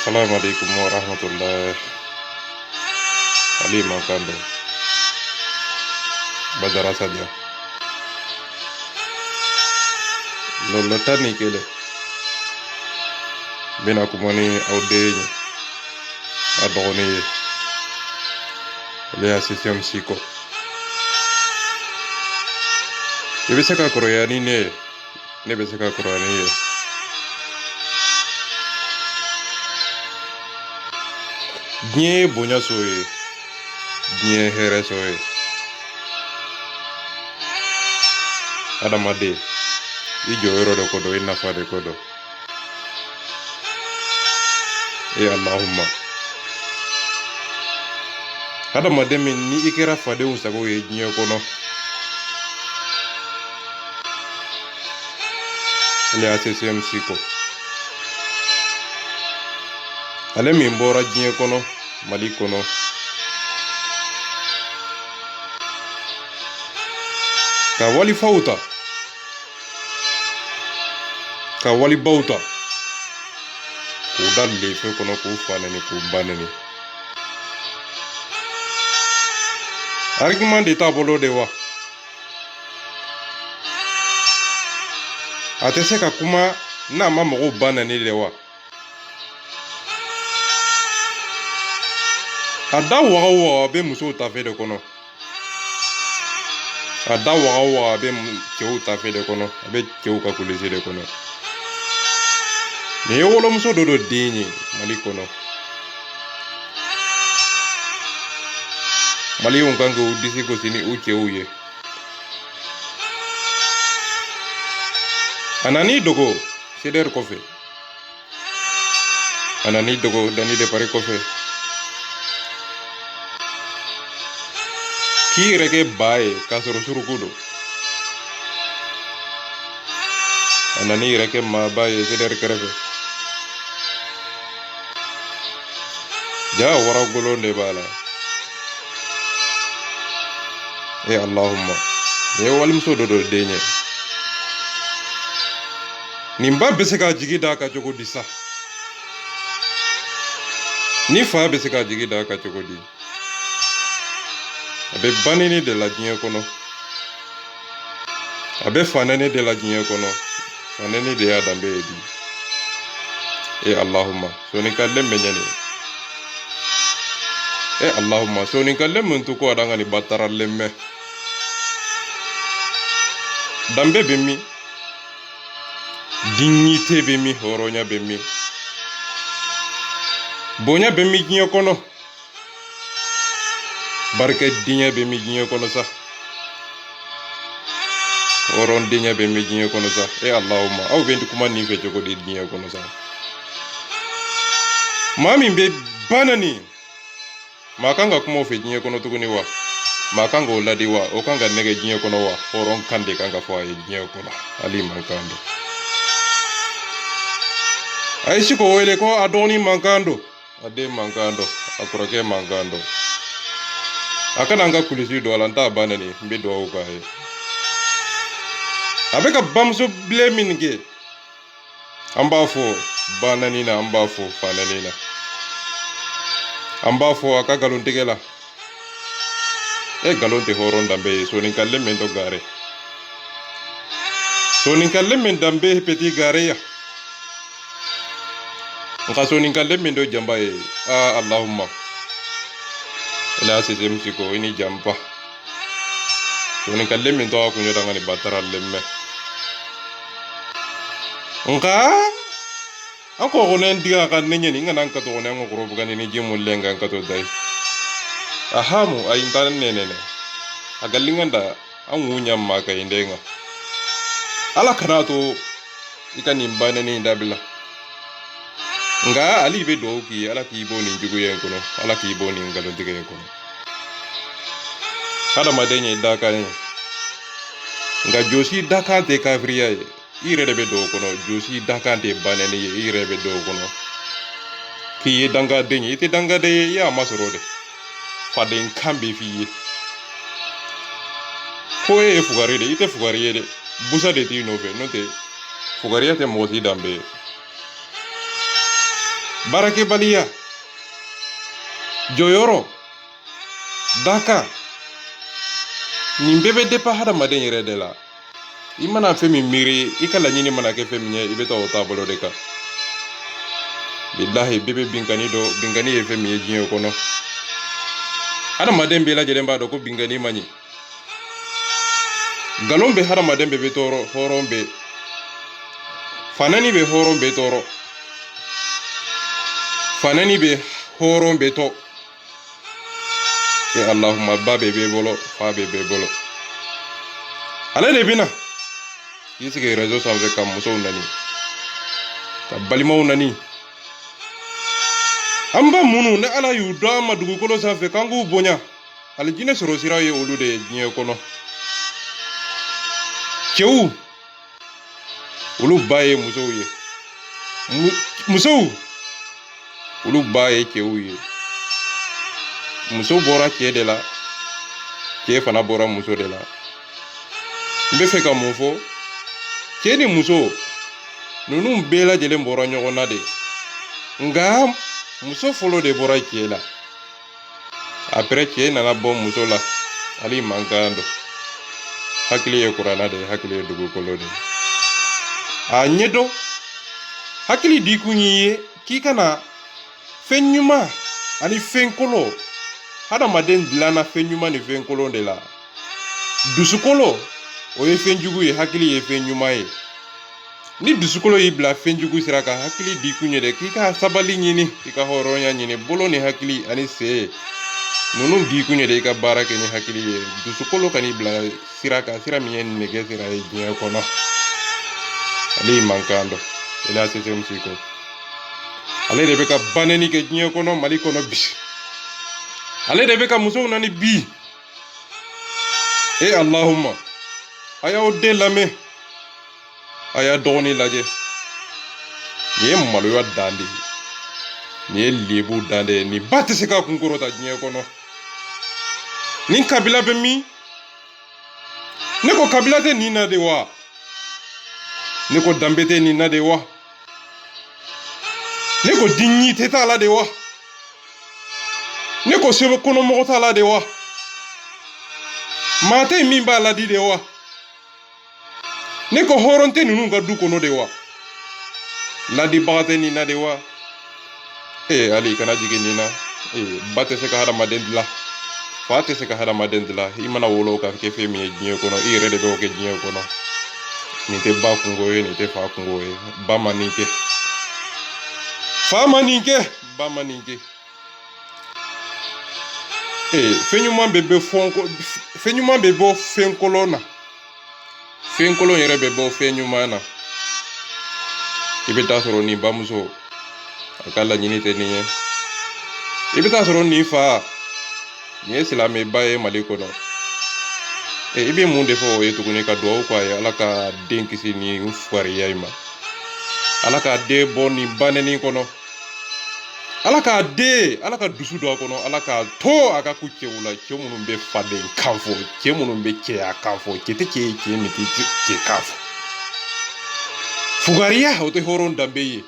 Assalamu alaikum warahmatullahi Ali Makando Badara Sadia Lolo tani kele Bina kumani audenye Adoni Le assistion psycho Yebiseka Koreani ne Nebeseka Koreani Diɲɛ bonya so ye diɲɛ hɛrɛ so ye adamaden I jɔyɔrɔ de ko dɔn I nafa de ko dɔn Allahumma adamaden min ni I kɛra fadenw sago ye diɲɛ kɔnɔ le ACCM Siko ale min bɔra diɲɛ kɔnɔ Mali kɔnɔ ka walifaw ta ka walibaw ta k'u da lefe kɔnɔ k'u fa neni k'u ba neni argument de t'a bolo de wa a tɛ se ka kuma n'a ma mɔgɔw ba neni de wa a da waga o waga a bɛ musow tafe de kɔnɔ a da waga o waga a bɛ cɛw tafe de kɔnɔ a bɛ cɛw ka kulisi de kɔnɔ nin ye wolomuso dɔ don den ye Mali kɔnɔ Maliyenw kan k'u disi gosi ni u cɛw ye a nan'i dogo CDR kɔfɛ a nan'i dogo Dani de Paris kɔfɛ k'i yɛrɛ kɛ ba ye k'a sɔrɔ suruku don a nan'i yɛrɛ kɛ maaba ye CDR kɛrɛfɛ ja waragolon de b'a la Allahumma nin ye walimuso dɔ don den ye nin ba bɛ se ka jigi d'a kan cogo di sa ni fa bɛ se ka jigi d'a kan cogo di a bɛ ba neni de la diɲɛ kɔnɔ a bɛ fa neni de la diɲɛ kɔnɔ fa neni de y'a danbe ye bi Allahumma soninkallen bɛ ɲɛni Allahumma soninkallen min to ko adanga ni batarallen mɛ danbe bɛ min dignité bɛ min hɔrɔnya bɛ min bonya bɛ min diɲɛ kɔnɔ barke diɲɛ bɛ min diɲɛ kɔnɔ sa hɔrɔn diɲɛ bɛ min diɲɛ kɔnɔ sa Allahumma aw bɛ kuma nin fɛ cogo di diɲɛ kɔnɔ sa maa min bɛ bana nin maa kan ka kuma o fɛ diɲɛ kɔnɔ tuguni wa maa kan k'o ladi wa o kan ka nɛgɛ diɲɛ kɔnɔ wa hɔrɔn kan de kan ka fɔ a ye diɲɛ kɔnɔ Ali Mankando a ye si k'o wele ko a dɔgɔnin Mankando a den Mankando a kɔrɔkɛ Mankando a kana an ka kulisi don a la n t'a ba neni n bɛ dugawu k'a ye a bɛ ka bamuso bilen min kɛ an b'a fɔ ba neni na an b'a fɔ fa neni na an b'a fɔ a ka nkalontigɛ la nkalon tɛ hɔrɔn danbe ye soninkallen min to gare soninkallen min danbe ye petit gare ya nka soninkallen min to jamba ye Allahumma ila ACCM Siko ini jampa soninkallen min to a kuɲɔ danga ni batarallen mɛ nka an ko gonen diga kan ne ɲɛni n kana n ka to gonen an ko kɔrɔ bugani ni ji mullen kan ka to dai ahamu a intan nenene a gallingan da an wunya ma ka indenga ala kana to ika nin bane ni dabila nga ali be do ki ala ki bo ni jugu yen kono ala ki bo ni ngalo dige yen kono kada madenye daka ni nga josi daka te kafriya ye ire be do kono josi daka te bane ni ire be do kono ki danga denye ite danga de ya masorode faden kambe fiye ko e fugari de ite fugari de busa de ti no fe no te fugari te mosi dambe barakɛbaliya jɔyɔrɔ daka nin bɛɛ bɛ dépend hadamaden yɛrɛ de la. I mana fɛn min miiri i ka laɲini mana kɛ fɛn min ye i bɛ taa o taabolo de kan. Bilahi bɛɛ bɛ binkani dɔn, binkani ye fɛn min ye diɲɛ kɔnɔ. Hadamaden bɛɛ lajɛlen b'a dɔn ko binkani man ɲi. Nkalon bɛ hadamaden bɛɛ bɛ tɔɔrɔ, hɔrɔn bɛ, fanani bɛ hɔrɔn bɛ tɔɔrɔ, fanani bɛ hɔrɔn bɛ tɔ. Allahumma ba bɛ bɛɛ bolo, fa bɛ bɛɛ bolo. Ale de bɛna k'i sigi réseau sanfɛ ka musow nani, ka balimaw nani. An ba minnu ni Ala y'u dɔn an ma dugukolo sanfɛ k'an k'u bonya, alijinɛ sɔrɔ sira ye olu de ye diɲɛ kɔnɔ. Cɛw olu ba ye musow ye, musow olu ba ye cɛw ye. Muso bɔra cɛ de la, cɛ fana bɔra muso de la. N bɛ fɛ ka mun fɔ, cɛ ni muso ninnu bɛɛ lajɛlen bɔra ɲɔgɔn na de, nka muso fɔlɔ de bɔra cɛ la, après cɛ nana bɔ muso la. Ali man kan dɔn, hakili ye kuranna de, hakili ye dugukolo de. A ɲɛdɔn hakili di kun ye k'i kana fɛn ɲuman ani fɛn kolon, hadamaden dilanna fɛn ɲuman ni fɛn kolon de la. Dusukolo o ye fɛn jugu ye, hakili ye fɛn ɲuman ye. Ni dusukolo y'i bila fɛn jugu sira kan, hakili di kun ye dɛ k'i ka sabali ɲini, i ka hɔrɔnya ɲini, bolo ni hakili ani sen ninnu di kun ye dɛ i ka baara kɛ ni hakili ye. Dusukolo kan'i bila sira kan, sira min ye nɛgɛ sira ye diɲɛ kɔnɔ. Ale man kan dɔn, il a ses ko. Ale de bɛ ka banni kɛ diɲɛ kɔnɔ, Mali kɔnɔ bi. Ale de bɛ ka musow nani bi. Allahumma a y'aw den lamɛn, a y'a dɔgɔnin lajɛ. Nin ye maloya dan de ye, nin ye lebu dan de ye, nin ba tɛ se ka kunkɔrɔta diɲɛ kɔnɔ. Nin kabila bɛ min? Ne ko kabila tɛ nin na de wa? Ne ko danbe tɛ nin na de wa? Ne ko dignité t'a la de wa? Ne ko sɛbɛnkɔnɔmɔgɔ t'a la de wa? Maa tɛ min b'a ladi de wa? Ne ko hɔrɔn tɛ ninnu ka du kɔnɔ de wa? Ladibaga tɛ nin na de wa? Ali kana jigin nin na. Ba tɛ se ka hadamaden dilan, fa tɛ se ka hadamaden dilan. I mana wolo ka kɛ fɛn min ye diɲɛ kɔnɔ, i yɛrɛ de b'o kɛ diɲɛ kɔnɔ. Nin tɛ ba kungo ye, nin tɛ fa kungo ye. Ba ma nin kɛ, fa ma nin kɛ, ba ma nin kɛ. Fɛn ɲuman bɛ bɔ fɛn kolon na, fɛn kolon yɛrɛ bɛ bɔ fɛn ɲuman na. I bɛ taa sɔrɔ nin bamuso a ka laɲini tɛ nin ye. I bɛ taa sɔrɔ nin fa, nin ye silamɛba ye Mali kɔnɔ. I bɛ mun de fɔ o ye tuguni, ka dugawu k'a ye Ala ka den kisi nin fugariya in ma, Ala ka den bɔ nin banni kɔnɔ, Ala ka den, Ala ka dusu don a kɔnɔ, Ala ka to a ka ku cɛw la, cɛ minnu bɛ faden kan fɔ, cɛ minnu bɛ cɛya kan fɔ, cɛ tɛ cɛ ye, cɛ min tɛ cɛ kan fɔ. Fugariya o tɛ hɔrɔn danbe ye,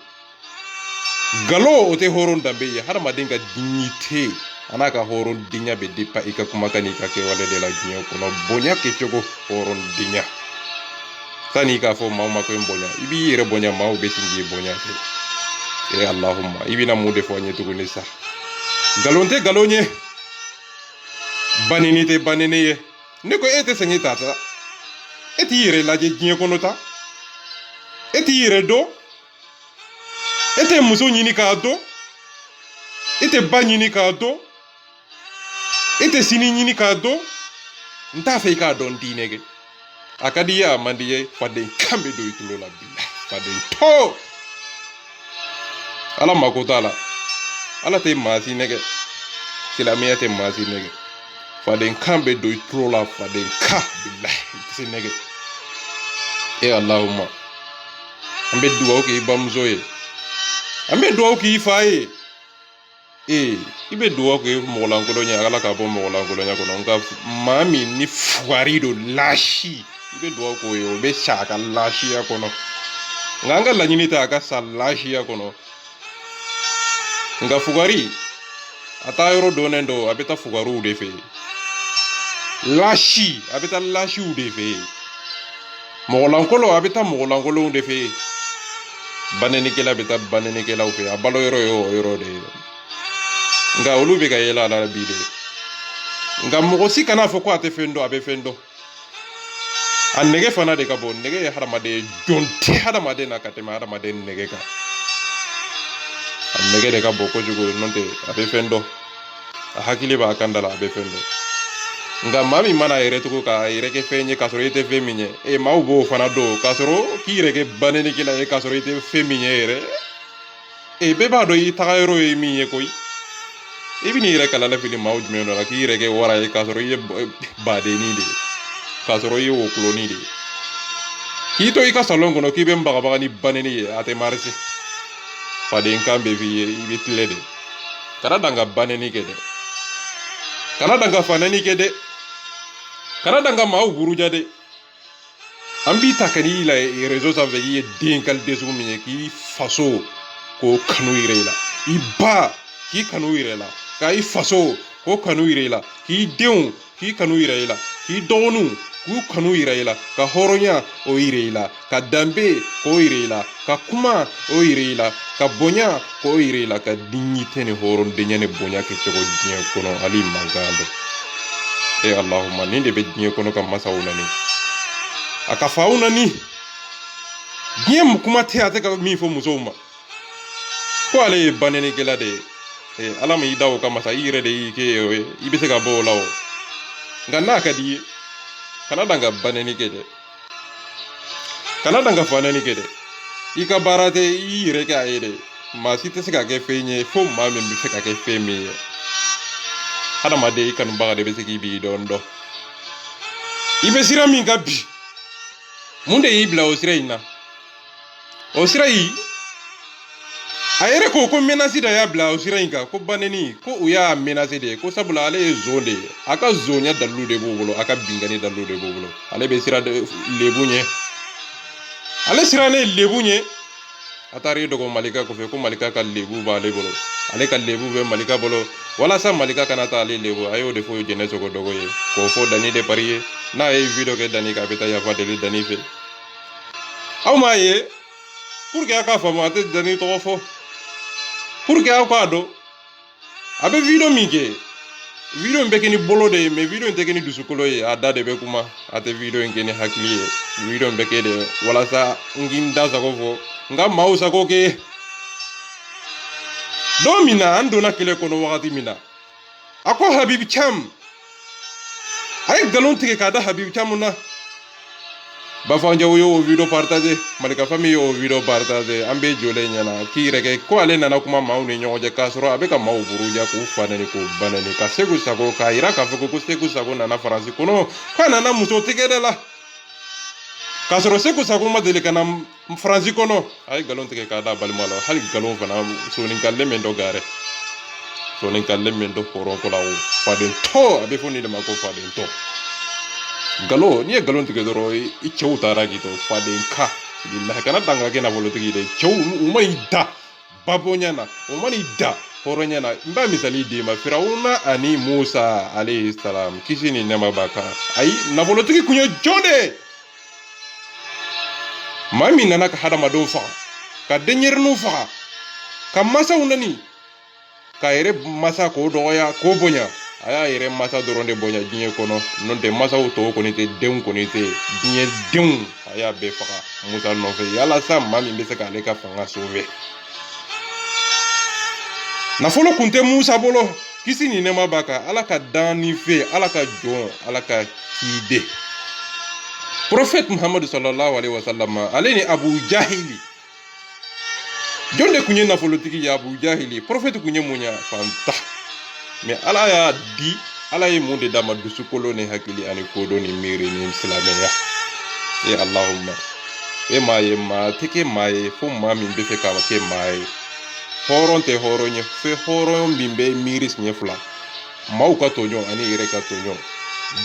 nkalon o tɛ hɔrɔn danbe ye. Hadamaden ka dignité a n'a ka hɔrɔndenya bɛ dépend i ka kumakan n'i ka kɛwale de la diɲɛ kɔnɔ. Bonya kɛcogo hɔrɔndenya, san'i k'a fɔ maaw ma ko n bonya, i b'i yɛrɛ bonya, maaw bɛ sin k'i bonya kɛ. Allahumma i bɛna mun de fɔ an ye tuguni sa? Nkalon tɛ nkalon ye, banini tɛ banini ye. Ne ko e tɛ sɛgɛn ta ta, e t'i yɛrɛ lajɛ diɲɛ kɔnɔ ta, e t'i yɛrɛ dɔn, e tɛ muso ɲini k'a dɔn, e tɛ ba ɲini k'a dɔn, e tɛ sini ɲini k'a dɔn. N t'a fɛ i k'a dɔn diinɛ kɛ, a ka di i ye a man di i ye, faden kan bɛ don i tulo la bi, faden tɔ. Ala mako t'a la, Ala tɛ maa si nɛgɛ, silamɛya tɛ maa si nɛgɛ. Faden kan bɛ don i tulo la, faden kan, bilahi i tɛ se nɛgɛ. Allahumma an bɛ dugawu k'i bamuso ye, an bɛ dugawu k'i fa ye. I bɛ dugawu k'i mɔgɔlankolon ye, Ala ka bɔ mɔgɔlankolonya kɔnɔ. Nka maa min ni fugari don, laasi, i bɛ dugawu k'o ye, o bɛ sa a ka laasiya kɔnɔ. Nka an ka laɲini tɛ a ka sa laasiya kɔnɔ. nga fugari ata yoro donen do abeta fugaru de fe lashi abeta lashi u de fe mogolankolo abeta mogolankolo de fe baneni kela beta baneni kela u fe abalo yoro de nga olu be ka yela la bi de nga mogosi kana fo ko ate fendo abe fendo an nege fana de ka bo nege haramade jonti haramade na katema haramade nege ka an nege de ka bo ko jugo nonte abe fendo a hakili ba kandala abe fendo nga mami mana yere to ka yere ke fenye kasoro ite feminye e mau bo fana do kasoro ki yere ke banene kila e kasoro ite feminye yere e be ba do yi tagayro e mi e koy e bi ni yere kala la fili mau jme no la ki yere ke wara e kasoro ye ba de ni de kasoro ye wo kloni de ki to i ka salon kono ki be mbaga ni banene ate marsi fa de nkambe vi ibe tlede kana danga banene ke de kana danga fanani ke de kana danga mau buruja de ambi takani la réseau ça veille denkal desu mi ki faso ko kanu irela iba ki kanu irela ka i faso ko kanu irela ki deun ki kanu irela ki donu ku kanu irela ka horonya o irela ka dambe ko irela ka kuma o irela ka bonya ko irela ka dignité ne horon de nyane bonya ke ko dien kono ali mangando e allahumma ninde be dien kono kam masauna ni aka fauna ni dien kuma te ate ka mi fo musoma ko ale banene kala de e alama yi dawo kam masa ire de ke ibe se ka bo lawo ngana ka di kana danga banene kede kana danga fanani kede ika barate ire ka ide ma site se ka ke fenye fo ma me bi se ka ke femi hada ma de kan baga de be se ki bi dondo ibe sira min ka bi munde ibla o sira ina o sira yi ayere ko menasi da ya bla o sira inka ko baneni ko uya menasi de ko sabula ale zonde aka zonya dalu de bobolo aka bingani dalu de bobolo ale be sira de lebunye ale sira ne lebunye atari dogo malika ko fe ko malika ka lebu ba le bolo ale ka lebu be malika bolo wala sa malika kana ta ale lebu ayo de fo jene so ko dogo ye ko fo dani de pariye na e video ke dani ka beta ya fa de dani fe aw ma ye pour que aka fa ma te dani to fo pour que aka do abe video mi ke video mbeke ni bolo de me video ndeke ni dusukolo ye ada de be kuma ate video ngene hakliye video mbeke de wala sa nginda za ko fo nga mausa ko ke domina andona kile kono wakati mina ako habib cham ay galon tike kada habib cham na ba fa njaw yo video partager malika famille yo video partager ambe jole nyana ki reke ko ale nana kuma mauni nyoje kasoro abe ka mau buruja ku fanani ko banani ka segu sago ka ira ka fuko ku segu sago nana faransi kono kana na muso tike de la kasoro segu sago ma dele kana faransi kono ay galon tike kada balmala hal galon fana so nin kalle men do gare so nin kalle men do poro ko lawo faden to abe foni de mako faden to galo ni galon tike doro i chewta ragi to faden ka billahi kana danga ke na bolo tike de chew umay da babonya na umani da horonya na mba misali de ma firauna ani musa alayhi salam kisini nema baka ay na bolo tike kunyo jonde mami nana ka hadama do fa ka denyer no fa ka masa unani ka ere masa ko doya ko bonya aya ere masa doronde bonya dinye kono nonte masa to ko nite den ko nite dinye den aya be fa musa no fe yala sa mami be se ka le ka fanga sauver na folo kunte musa bolo kisi ni nema baka ala ka dani fe ala ka jon ala ka kide Prophète Muhammad sallallahu alaihi wasallam aleni Abu Jahili jonde kunye na politiki ya Abu Jahili prophète kunye munya fanta me ala ya di ala ye monde dama dusukolo ne hakili ani kodo ni miri ni islameya e allahumma e ma teke maye fo mami be fe ka ke maye horonte horonye fe horon bimbe miris nye fula mauka tonyo ani ire ka tonyo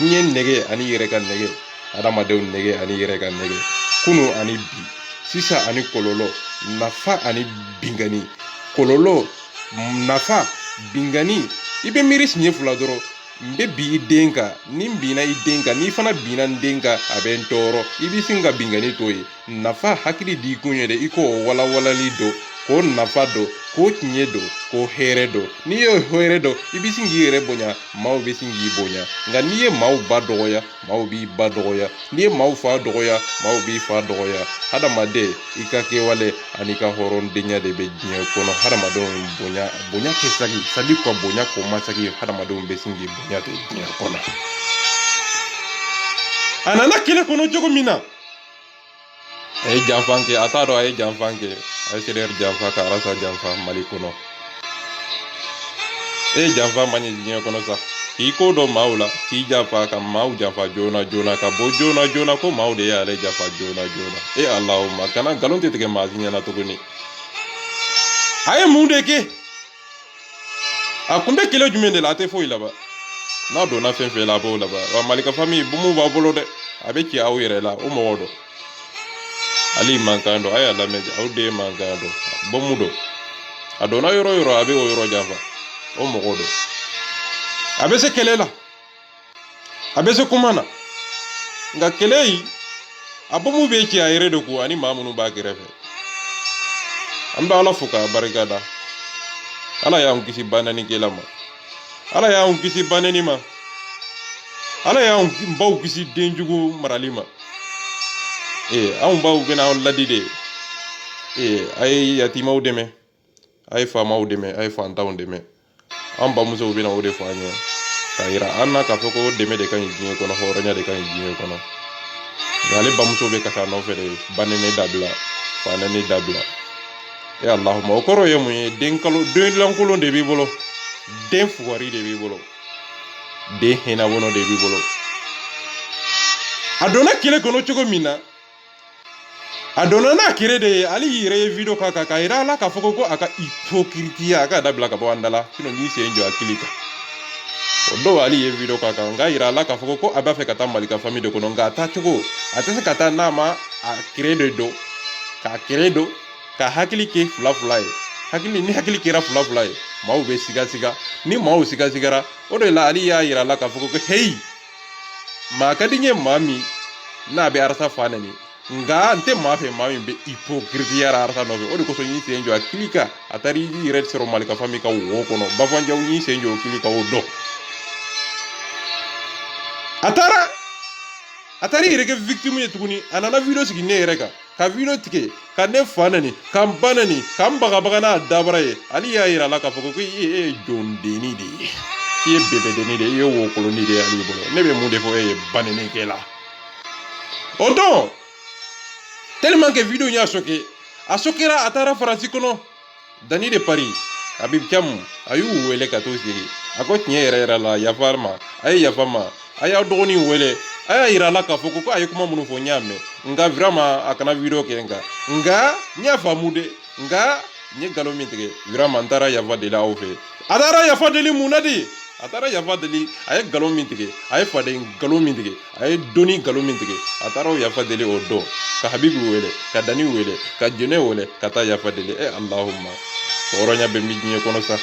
nyen nege ani ire ka nege adamadenw nege ani yɛrɛ ka nege kunu ani bi sisa ani kololo nafa ani bingani kololo nafa bingani i bɛ miiri siɲɛ fila dɔrɔn n bɛ bi i den kan ni n binna i den kan n'i fana binna n den kan a bɛ n tɔɔrɔ i bɛ sin ka bingani to yen nafa hakili di kun ye dɛ i k'o walawalali dɔn k'o nafa dɔn k'o tiɲɛ dɔn k'o hɛrɛ dɔn n'i y'o hɛrɛ dɔn i bɛ sin k'i yɛrɛ bonya maaw bɛ sin k'i bonya nka n'i ye maaw ba dɔgɔya maaw b'i ba dɔgɔya n'i ye maaw fa dɔgɔya maaw b'i fa dɔgɔya hadamaden i ka kɛwale ani ka hɔrɔndenya de bɛ diɲɛ kɔnɔ hadamadenw bonya kɛ sagi ka bonya ko masagi hadamadenw bɛ sin k'i bonya de diɲɛ kɔnɔ a nana kɛlɛ kɔnɔ cogo min na a ye janfa kɛ a t'a dɔn a ye janfa kɛ a ye CDR janfa ka arasa janfa Mali kɔnɔ e ye janfa man ɲi diɲɛ kɔnɔ sa k'i ko dɔn maaw la k'i janfa ka maaw janfa joona joona ka bɔ joona joona ko maaw de y'ale janfa joona joona e Allahumma kana nkalon tɛ tigɛ maa si ɲɛna tuguni a ye mun de kɛ a kun bɛ kɛlɛ jumɛn de la a tɛ foyi laban n'a donna fɛn fɛn la a b'o laban wa Malika famille bumu b'a bolo dɛ a bɛ ci aw yɛrɛ la o mɔgɔ dɔn ali mankan dɔn a y'a lamɛn aw de ye mankan dɔn bomu dɔn a donna yɔrɔ o yɔrɔ a bɛ o yɔrɔ janfa o mɔgɔ dɔn a bɛ se kɛlɛ la a bɛ se kuma na nka kɛlɛ yi a bomu bɛ ci a yɛrɛ de ko ani maa minnu b'a kɛrɛfɛ an bɛ Ala fo k'a barikada Ala y'an kisi bannanikɛla ma Ala y'an kisi bannani ma Ala y'an baw kisi denjugu marali ma anw baw bɛna anw ladi de a ye yatimaw dɛmɛ a ye faamaw dɛmɛ a ye fantanw dɛmɛ an bamusow bɛna o de fɔ an ɲɛ k'a yira an na k'a fɔ ko dɛmɛ de ka ɲi diɲɛ kɔnɔ hɔrɔnya de ka ɲi diɲɛ kɔnɔ nka ale bamuso bɛ kasa nɔfɛ de banɛni dabila fanɛni dabila Allahumma o kɔrɔ ye mun ye den lankolon de b'i bolo den fugari de b'i bolo den hinɛbɔnɔ de b'i bolo a donna kɛlɛ kɔnɔ cogo min na a donna n'a kɛrɛ de ye ale y'i yɛrɛ ye video k'a kan k'a yira Ala k'a fɔ ko a ka hypocrite a k'a dabila ka bɔ an da la sinon n'i sen jɔ a kili kan o don ale ye video k'a kan nka yira Ala k'a fɔ ko a b'a fɛ ka taa Malika famille de kɔnɔ nka a taa cogo a tɛ se ka taa n'a ma a kɛrɛ de don k'a kɛrɛ don ka hakili kɛ fila ye ni hakili kɛra fila ye maaw bɛ siga ni maaw sigasigara o de la ale y'a yira Ala k'a fɔ ko hey maa ka di n ye maa min n'a bɛ arasa fa nɛni nka n tɛ maa fɛ maa min bɛ hypocrite arasa nɔfɛ o de kosɔn n y'i sen jɔ a kili kan a taara i yɛrɛ sɔrɔ Malika famille ka wo kɔnɔ Bafanjaw n y'i sen jɔ o kili kan o dɔn a taara i yɛrɛ kɛ victime ye tuguni a nana video sigi ne yɛrɛ kan ka video tigɛ ka ne fa nɛni ka n ba nɛni ka n bagabaga n'a dabara ye ale y'a yira Ala k'a fɔ ko e ye jɔndenni de ye i ye bɛbɛdenni de ye i ye wokolonni de ye ale bolo ne bɛ mun de fɔ e ye banɛnikɛla o don tellement que video y'a choqué a choquera a taara Faransi kɔnɔ Dani de Paris Habib Thiam a y'u wele ka t'o sigi a ko tiɲɛ yɛrɛ la yafa ma a ye yafa ma a y'aw dɔgɔnin wele a y'a yira Ala k'a fɔ ko a ye kuma minnu fɔ n y'a mɛn nka vraiment a kana video kɛ nka n y'a faamu de nka n ye nkalon min tigɛ vraiment n taara yafa deli aw fɛ a taara yafa deli mun na de a taara yafa deli a ye nkalon min tigɛ a ye faden nkalon min tigɛ a ye doni nkalon min tigɛ a taara o yafa deli o don ka Habibu wele ka Dani wele ka Jone wele ka taa yafa deli Allahumma hɔrɔnya bɛ min diɲɛ kɔnɔ sa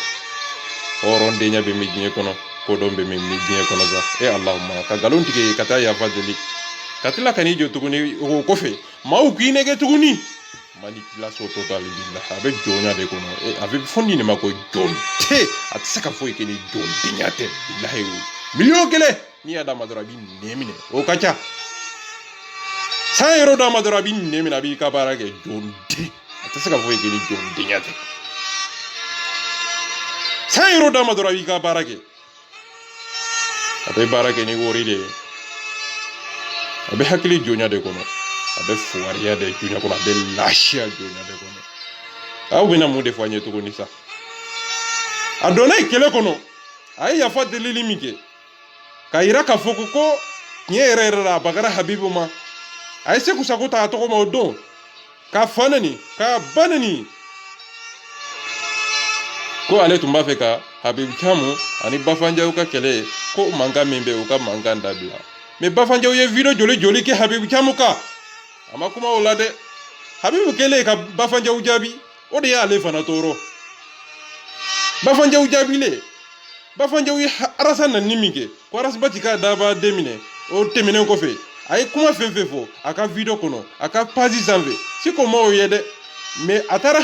hɔrɔndenya bɛ min diɲɛ kɔnɔ kodɔn bɛ min diɲɛ kɔnɔ sa Allahumma ka nkalon tigɛ ka taa yafa deli ka tila ka n'i jɔ tuguni o kɔfɛ maaw k'i nɛgɛ tuguni manipulation totale billah a bɛ jɔnya de kɔnɔ a bɛ fɔ nin de ma ko jɔn tɛ a tɛ se ka foyi kɛ ni jɔndenya tɛ billahi miliyɔn kelen n'i y'a d'a ma dɔrɔn a b'i nɛ minɛ o ka ca 100 euro d'a ma dɔrɔn a b'i nɛ minɛ a b'i ka baara kɛ jɔn tɛ a tɛ se ka foyi kɛ ni jɔndenya tɛ 100 euro d'a ma dɔrɔn a b'i ka baara kɛ a bɛ baara kɛ ni wari de ye a bɛ hakili jɔnya de kɔnɔ a bɛ fugariya de jɔnya kɔnɔ a bɛ lafiya jɔnya de kɔnɔ aw bɛna mun de fɔ an ye tuguni sa a donna kɛlɛ kɔnɔ a ye yafa delili min kɛ k'a yira k'a fɔ ko tiɲɛ yɛrɛ la a bagara Habibu ma a ye Seku Sago ta a tɔgɔ ma o don k'a fa nɛni k'a ba nɛni ko ale tun b'a fɛ ka Habib Thiam ani Bafanjaw ka kɛlɛ ko mankan min bɛ u ka mankan dabila mais Bafanjaw ye video joli kɛ Habib Thiam kan a ma kuma o la dɛ Habibu kɛlen ka Bafanjaw jaabi o de y'ale fana tɔɔrɔ Bafanjaw jaabile Bafanjaw ye arasa na min kɛ ko arasibati k'a daba deminɛ o tɛmɛnen kɔfɛ a ye kuma fɛn fɛn fɔ a ka video kɔnɔ a ka page sanfɛ si ko ma o ye dɛ mais a taara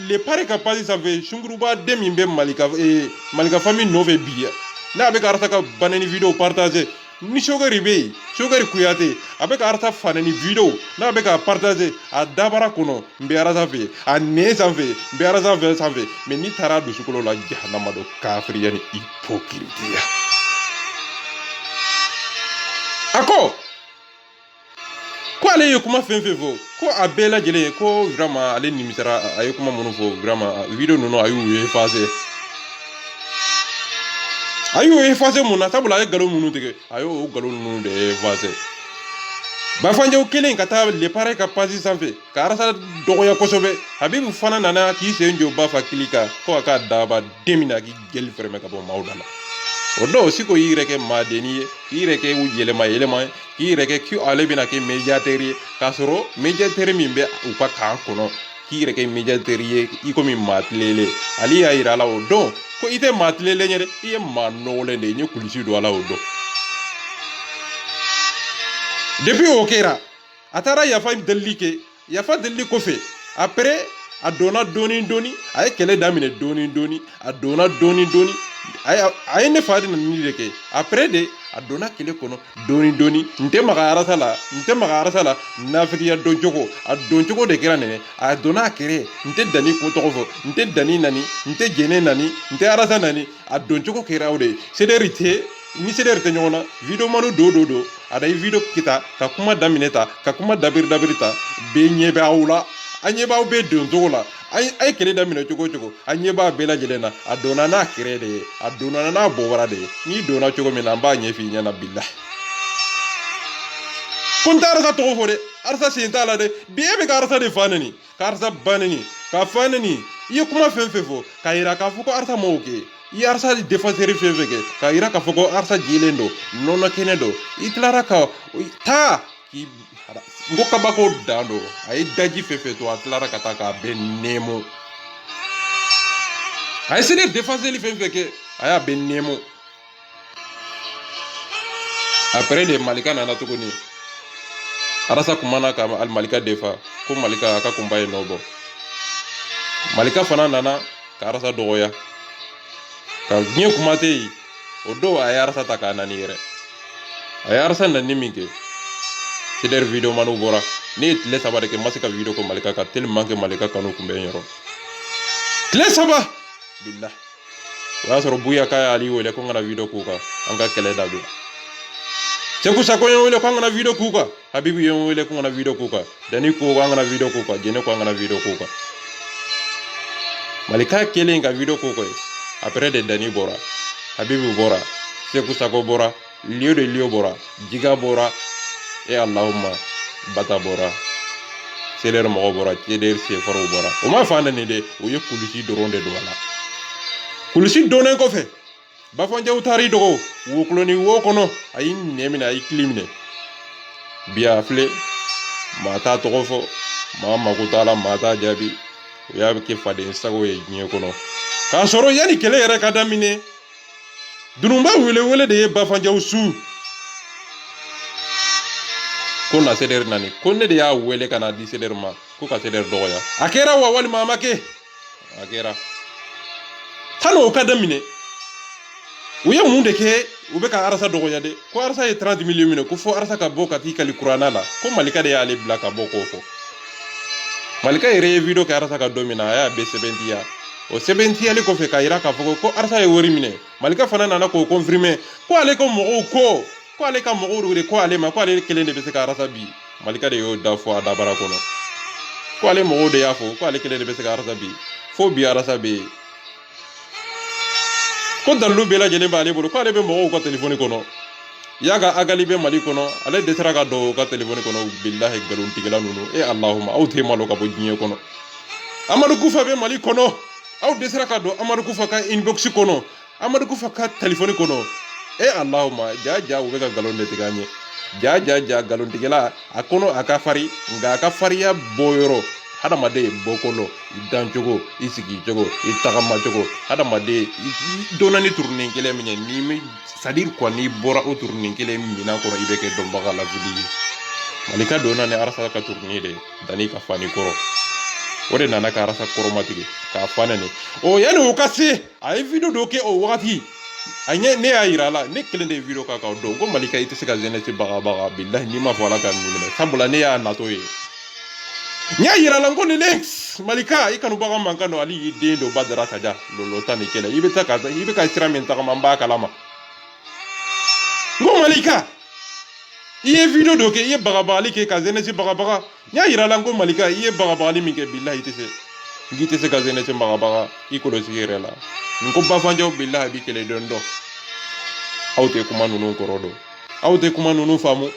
le pare ka page sanfɛ sunkuruba den min bɛ malika famille nɔfɛ bi n'a bɛ ka arasa ka banni video partager ni Sogɛri bɛ yen Sogɛri Kuyate a bɛ ka arasa fanani video n'a bɛ ka partager a dabara kɔnɔ n bɛ arasa fɛ a nɛn sanfɛ n bɛ arasa fɛ sanfɛ mais n'i taara dusukolo la jahanama dɔ kafiriya ni hypocrite a ko ale ye kuma fɛn fɛn fɔ ko a bɛɛ lajɛlen ko vraiment ale nimisara a ye kuma minnu fɔ vraiment video ninnu a y'u effacer mun na sabula a ye nkalon minnu tigɛ a y'o nkalon ninnu de effacer Bafanjaw kelen ka taa le pare ka page sanfɛ ka arasa dɔgɔya kosɛbɛ Habibu fana nana k'i sen jɔ Bafa kili kan ko a k'a daba den min na k'i jeli fɛrɛmɛ ka bɔ maaw da la o don Siko y'i yɛrɛ kɛ maadenni ye k'i yɛrɛ kɛ yɛlɛma ye k'i yɛrɛ kɛ ale bɛna kɛ médiateur ye k'a sɔrɔ médiateur min bɛ u ka kan kɔnɔ k'i yɛrɛ kɛ médiateur ye i komi maa tilelen ale y'a yira a la o don ko i tɛ maa tilelen ye dɛ i ye maa nɔgɔlen de ye n ye kulusi don a la o don depuis o kɛra a taara yafa deli kɛ yafa deli kɔfɛ après a donna dɔɔni dɔɔni a ye kɛlɛ daminɛ dɔɔni dɔɔni a donna dɔɔni dɔɔni a ye ne fa de nani de kɛ après de a donna kɛlɛ kɔnɔ dɔɔni dɔɔni n tɛ maga arasa la nafigiya dɔn cogo a dɔn cogo de kɛra nɛnɛ a donna a kɛrɛ n tɛ dani ko tɔgɔ fɔ n tɛ dani nani n tɛ jɛnɛ nani n tɛ arasa nani a dɔn cogo kɛra o de Sɛdɛri tɛ ni Sɛdɛri tɛ ɲɔgɔn na video manu do a da ye video kita ka kuma daminɛ ta ka kuma dabiri ta bɛɛ ɲɛ bɛ aw la an ɲɛ b'aw bɛɛ don cogo la a ye kɛlɛ daminɛ cogo an ɲɛ b'a bɛɛ lajɛlen na a donna n'a kɛrɛ de ye a donna n'a bɔbara de ye n'i donna cogo min na an b'a ɲɛ f'i ɲɛna bilahi ko n tɛ arasa tɔgɔ fɔ dɛ arasa sen t'a la dɛ bi e bɛ ka arasa de fa nɛni ka arasa ba nɛni ka fa nɛni i ye kuma fɛn fɛn fɔ k'a yira k'a fɔ ko arasa m'o kɛ i ye arasa défenseur fɛn fɛn kɛ k'a yira k'a fɔ ko arasa jɛlen don nɔnɔ kɛnɛ don i tilara ka taa k'i n ko kabako dan don a ye daji fɛn fɛn to a tilara ka taa k'a bɛɛ nɛɛmu a ye Sɛdɛri défenseur fɛn fɛn kɛ a y'a bɛɛ nɛɛmu après de Malika nana tuguni arasa kumana ka Malika defa ko Malika a ka kunba ye nɔ bɔ Malika fana nana ka arasa dɔgɔya ka diɲɛ kuma tɛ yen o don a ye arasa ta k'a nani yɛrɛ a ye arasa nani min kɛ Sɛdɛri video manu bɔra ne ye tile 3 de kɛ n ma se ka video ko Malika kan tellement que Malika kanu kun bɛ n yɔrɔ tile 3 bilahi o y'a sɔrɔ Buya k'a y'ale wele ko n kana video k'u kan an ka kɛlɛ dabila Seku Sako ye n wele ko an kana video k'u kan Habibu ye n wele ko n kana video k'u kan Dani ko an kana video k'u kan Jɛnɛ ko an kana video k'u kan Malika kelen ka video k'u kan après de Dani bɔra Habibu bɔra Seku Sako bɔra Lio de Lio bɔra Jiga bɔra e Allahumma Bata bɔra Sɛdɛri mɔgɔ bɔra Sɛdɛri sefaru bɔra o ma fa nani de o ye kulusi dɔrɔn de don a la kulusi donnen kɔfɛ Bafanjaw taar'i dɔgɔ wokoloni wo kɔnɔ a y'i nɛ minɛ a y'i kili minɛ bi a filɛ maa t'a tɔgɔ fɔ maa mako t'a la maa t'a jaabi o y'a kɛ faden sago ye diɲɛ kɔnɔ k'a sɔrɔ yanni kɛlɛ yɛrɛ ka daminɛ Dununba wele de ye Bafanjaw su ko na Sɛdɛri nani ko ne de y'a wele ka na di Sɛdɛri ma ko ka Sɛdɛri dɔgɔya a kɛra wa walima a ma kɛ a kɛra tani o ka daminɛ u ye mun de kɛ u bɛ ka arasa dɔgɔya dɛ ko arasa ye 30 millions minɛ ko fɔ arasa ka bɔ ka t'i kali kuranna la ko Malika de y'ale bila ka bɔ k'o fɔ Malika yɛrɛ ye video kɛ arasa ka don min na a y'a bɛɛ sɛbɛntiya o sɛbɛntiyali kɔfɛ k'a yira k'a fɔ ko arasa ye wari minɛ Malika fana nana k'o confirmer ko ale ka mɔgɔw ko ale ka mɔgɔw de ko ale ma ko ale kelen de bɛ se ka arasa bi Malika de y'o da fɔ a dabara kɔnɔ ko ale mɔgɔw de y'a fɔ ko ale kelen de bɛ se ka arasa bi fo bi arasa bɛ yen ko dalilu bɛɛ lajɛlen b'ale bolo ko ale bɛ mɔgɔw ka telefɔni kɔnɔ y'a ka agali bɛ Mali kɔnɔ ale dɛsɛra ka don o ka telefɔni kɔnɔ bilahi nkalontigɛla ninnu e Allahumma aw tɛ malo ka bɔ diɲɛ kɔnɔ Amadu Kufa bɛ Mali kɔnɔ aw dɛsɛra ka don Amadu Kufa ka inbox kɔnɔ Amadu Kufa ka telefɔni kɔnɔ e Allahumma ja u bɛ ka nkalon de tigɛ an ye ja nkalontigɛla a kɔnɔ a ka fari nka a ka fariya bɔ yɔrɔ hadamaden bɔkolo i dancogo i sigi cogo i tagama cogo hadamaden i donna ni turunin kelen min ye ni c'est-à-dire quoi n'i bɔra o turunin kelen minan kɔrɔ i bɛ kɛ dɔnbaga lafili ye malika donna ni arasa ka turunin de danni ka fani kɔrɔ o de nana ka arasa kɔrɔmatigɛ k'a fa nɛnɛ yanni o ka se a ye video dɔ kɛ o wagati a ɲɛ ne y'a yira a la ne kelen de ye video k'a kan dɔn ko malika i tɛ se ka jeunesse bagabaga bilahi n'i ma fɔ ala ka nin minɛ sabula ne y'a natɔ ye n y'a yira la n ko ni ne malika i kanubaga man kan don hali y'i den dɔ badara kaja lolo ta ni kɛlɛ i bɛ ka sira min tagama n b'a kalama n ko malika i ye video dɔ kɛ i ye bagabagali kɛ ka jeunesse bagabaga n y'a yira la n ko malika i ye bagabagali min kɛ bilahi i tɛ se ka jeunesse bagabaga i kɔlɔsi i yɛrɛ la n ko bafanjaw bilahi a b'i kɛlɛ dɔn dɔn aw tɛ kuma ninnu kɔrɔ dɔn aw tɛ kuma ninnu faamu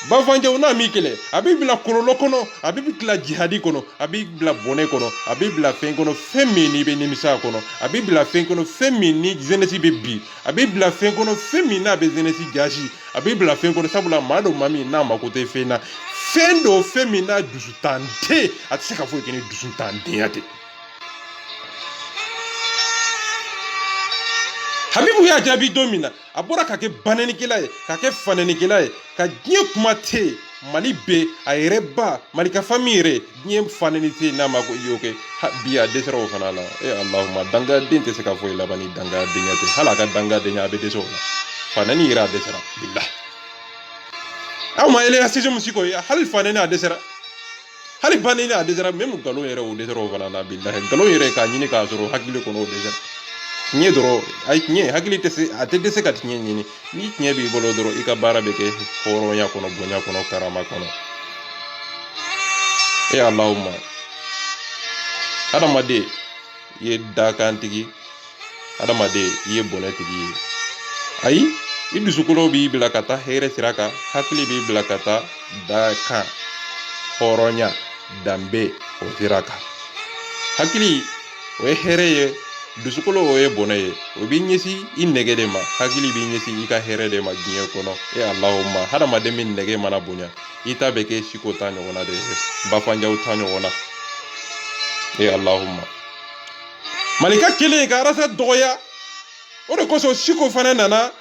bafanjaw n'a m'i kɛlɛ a b'i bila kɔlɔlɔ kɔnɔ a b'i bila jihadi kɔnɔ a b'i bila bɔnɛ kɔnɔ a b'i bila fɛn kɔnɔ fɛn min n'i bɛ nimisa a kɔnɔ a b'i bila fɛn kɔnɔ fɛn min ni jeunesse bɛ bi a b'i bila fɛn kɔnɔ fɛn min n'a bɛ jeunesse jasi a b'i bila fɛn kɔnɔ sabula maa dɔ maa min n'a mako tɛ fɛn na fɛn dɔ fɛn min n'a dusu tan tɛ a tɛ se ka foyi kɛ ni dusu tan denya tɛ Habibu y'a jaabi don min na a bɔra ka kɛ banɛnikɛla ye ka kɛ fanɛnikɛla ye ka diɲɛ kuma tɛ Mali bɛ a yɛrɛ ba Malika famille yɛrɛ diɲɛ fanɛni tɛ n'a ma ko i y'o kɛ bi a dɛsɛra o fana la Allahumma dangaden tɛ se ka foyi laban ni dangadenya tɛ hali a ka dangadenya a bɛ dɛsɛ o la fanɛni yɛrɛ a dɛsɛra bilahi aw ma yɛlɛ système si ko ye hali fanɛni a dɛsɛra hali banɛni a dɛsɛra même nkalon yɛrɛ o dɛsɛra o fana la bilahi nkalon yɛrɛ k'a ɲini k'a sɔrɔ hakili kɔnɔ o dɛsɛra tiɲɛ dɔrɔn ayi tiɲɛ hakili tɛ se a tɛ dɛsɛ ka tiɲɛ ɲini ni tiɲɛ b'i bolo dɔrɔn i ka baara bɛ kɛ hɔrɔnya kɔnɔ bonya kɔnɔ karama kɔnɔ Allahumma hadamaden i ye dakantigi hadamaden i ye bɔnɛtigi ye ayi i dusukolo b'i bila ka taa hɛrɛ sira kan hakili b'i bila ka taa dakan hɔrɔnya danbe o sira kan hakili o ye hɛrɛ ye dusukolo o ye bɔnɛ ye o b'i ɲɛsin i nɛgɛ de ma hakili b'i ɲɛsin i ka hɛrɛ de ma diɲɛ kɔnɔ Allahumma hadamaden min nɛgɛ mana bonya i ta bɛ kɛ siko ta ɲɔgɔn na de bafanjaw ta ɲɔgɔn na Allahumma malika kelen ka arasa dɔgɔya o de kosɔn siko fana nana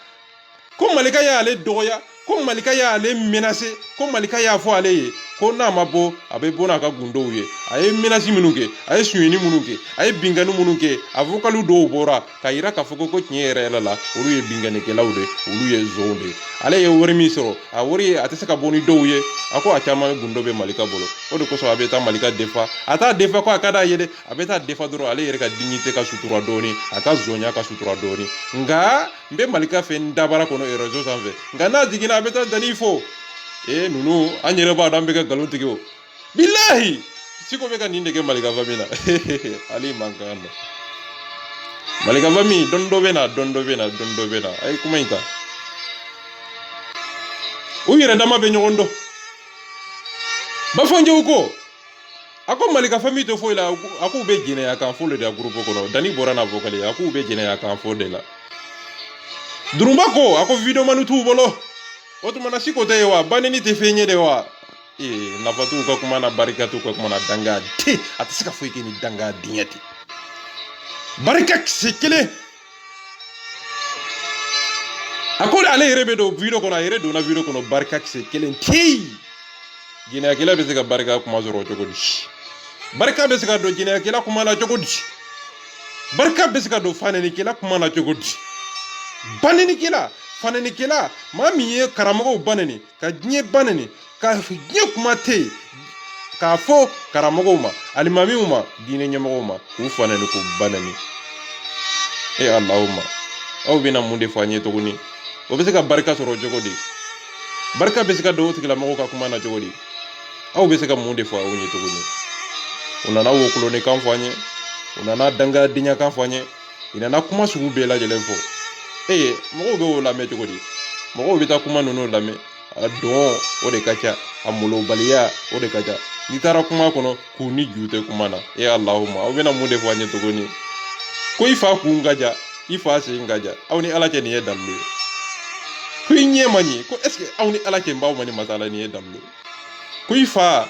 ko malika y'ale dɔgɔya ko malika y'ale menacer ko malika y'a fɔ ale ye ko n'a ma bɔ a bɛ bɔ n'a ka gundow ye a ye menace minnu kɛ a ye suɲɛni minnu kɛ a ye binkani minnu kɛ avocat dɔw bɔra ka yira k'a fɔ ko tiɲɛ yɛrɛ la olu ye binkanikɛlaw de olu ye nson de ale ye wari min sɔrɔ a wari a tɛ se ka bɔ ni dɔw ye a ko a caman gundo bɛ malika bolo o de kosɔn a bɛ taa malika defa a t'a defa ko a ka d'a ye dɛ a bɛ taa defa dɔrɔn ale yɛrɛ ka dignité ka sutura dɔɔni a ka zonya ka sutura dɔɔni nka n bɛ malika fɛ n dabara kɔnɔ réseau sanfɛ nka n'a jiginna a bɛ taa danni fɔ ninnu an yɛrɛ b'a dɔn an bɛ kɛ nkalon tigɛ o bilahi siko bɛ ka nin de kɛ malika famille la ali man kan dɔn malika famille dɔn dɔ bɛ na dɔn dɔ bɛ na dɔn dɔ bɛ na a ye kuma in ta u yɛrɛ dama bɛ ɲɔgɔn dɔn bafanjaw ko a ko malika famille tɛ foyi la a k'u bɛ jɛnɛya kan fɔ de la groupe kɔnɔ dani bɔra n'a fɔ kale a k'u bɛ jɛnɛya kan fɔ de la durunba ko a ko video manu t'u bolo o tuma na siko tɛ ye wa banni tɛ fɛn ye de wa nafa t'u ka kuma na barika t'u ka kuma na danga te a tɛ se ka foyi kɛ ni danga diɲɛ tɛ barika kisɛ kelen a ko ale yɛrɛ bɛ don video kɔnɔ a yɛrɛ donna video kɔnɔ barika kisɛ kelen te jɛnɛyakɛla bɛ se ka barika kuma sɔrɔ cogo di barika bɛ se ka don jɛnɛyakɛla kuma na cogo di barika bɛ se ka don fanɛnikɛla kuma na cogo di banɛnikɛla fanɛnikɛla maa min ye karamɔgɔw banɛni ka diɲɛ banɛni ka diɲɛ kuma tɛ yen k'a fɔ karamɔgɔw ma alimamiw ma diinɛ ɲɛmɔgɔw ma k'u fanɛni k'u banɛni Allahumma aw bɛna mun de fɔ an ye tuguni o bɛ se ka barika sɔrɔ cogo di barika bɛ se ka don o tigilamɔgɔw ka kuma na cogo di aw bɛ se ka mun de fɔ aw ye tuguni u nana wo kulonikan fɔ an ye u nana dangadenyakan fɔ an ye u nana kuma sugu bɛɛ lajɛlen fɔ mɔgɔw bɛ o lamɛn cogo di mɔgɔw bɛ taa kuma ninnu lamɛn a dɔn o de ka ca a molobaliya o de ka ca n'i taara kuma kɔnɔ k'u ni ju tɛ kuma na Allahumma aw bɛna mun de fɔ an ye tuguni ko i fa kun ka ja i fa sen ka ja aw ni ala cɛ nin ye dalilu ye ko i ɲɛ man ɲi ko est ce que aw ni ala cɛ n b'aw ma ni masala nin ye dalilu ye ko i fa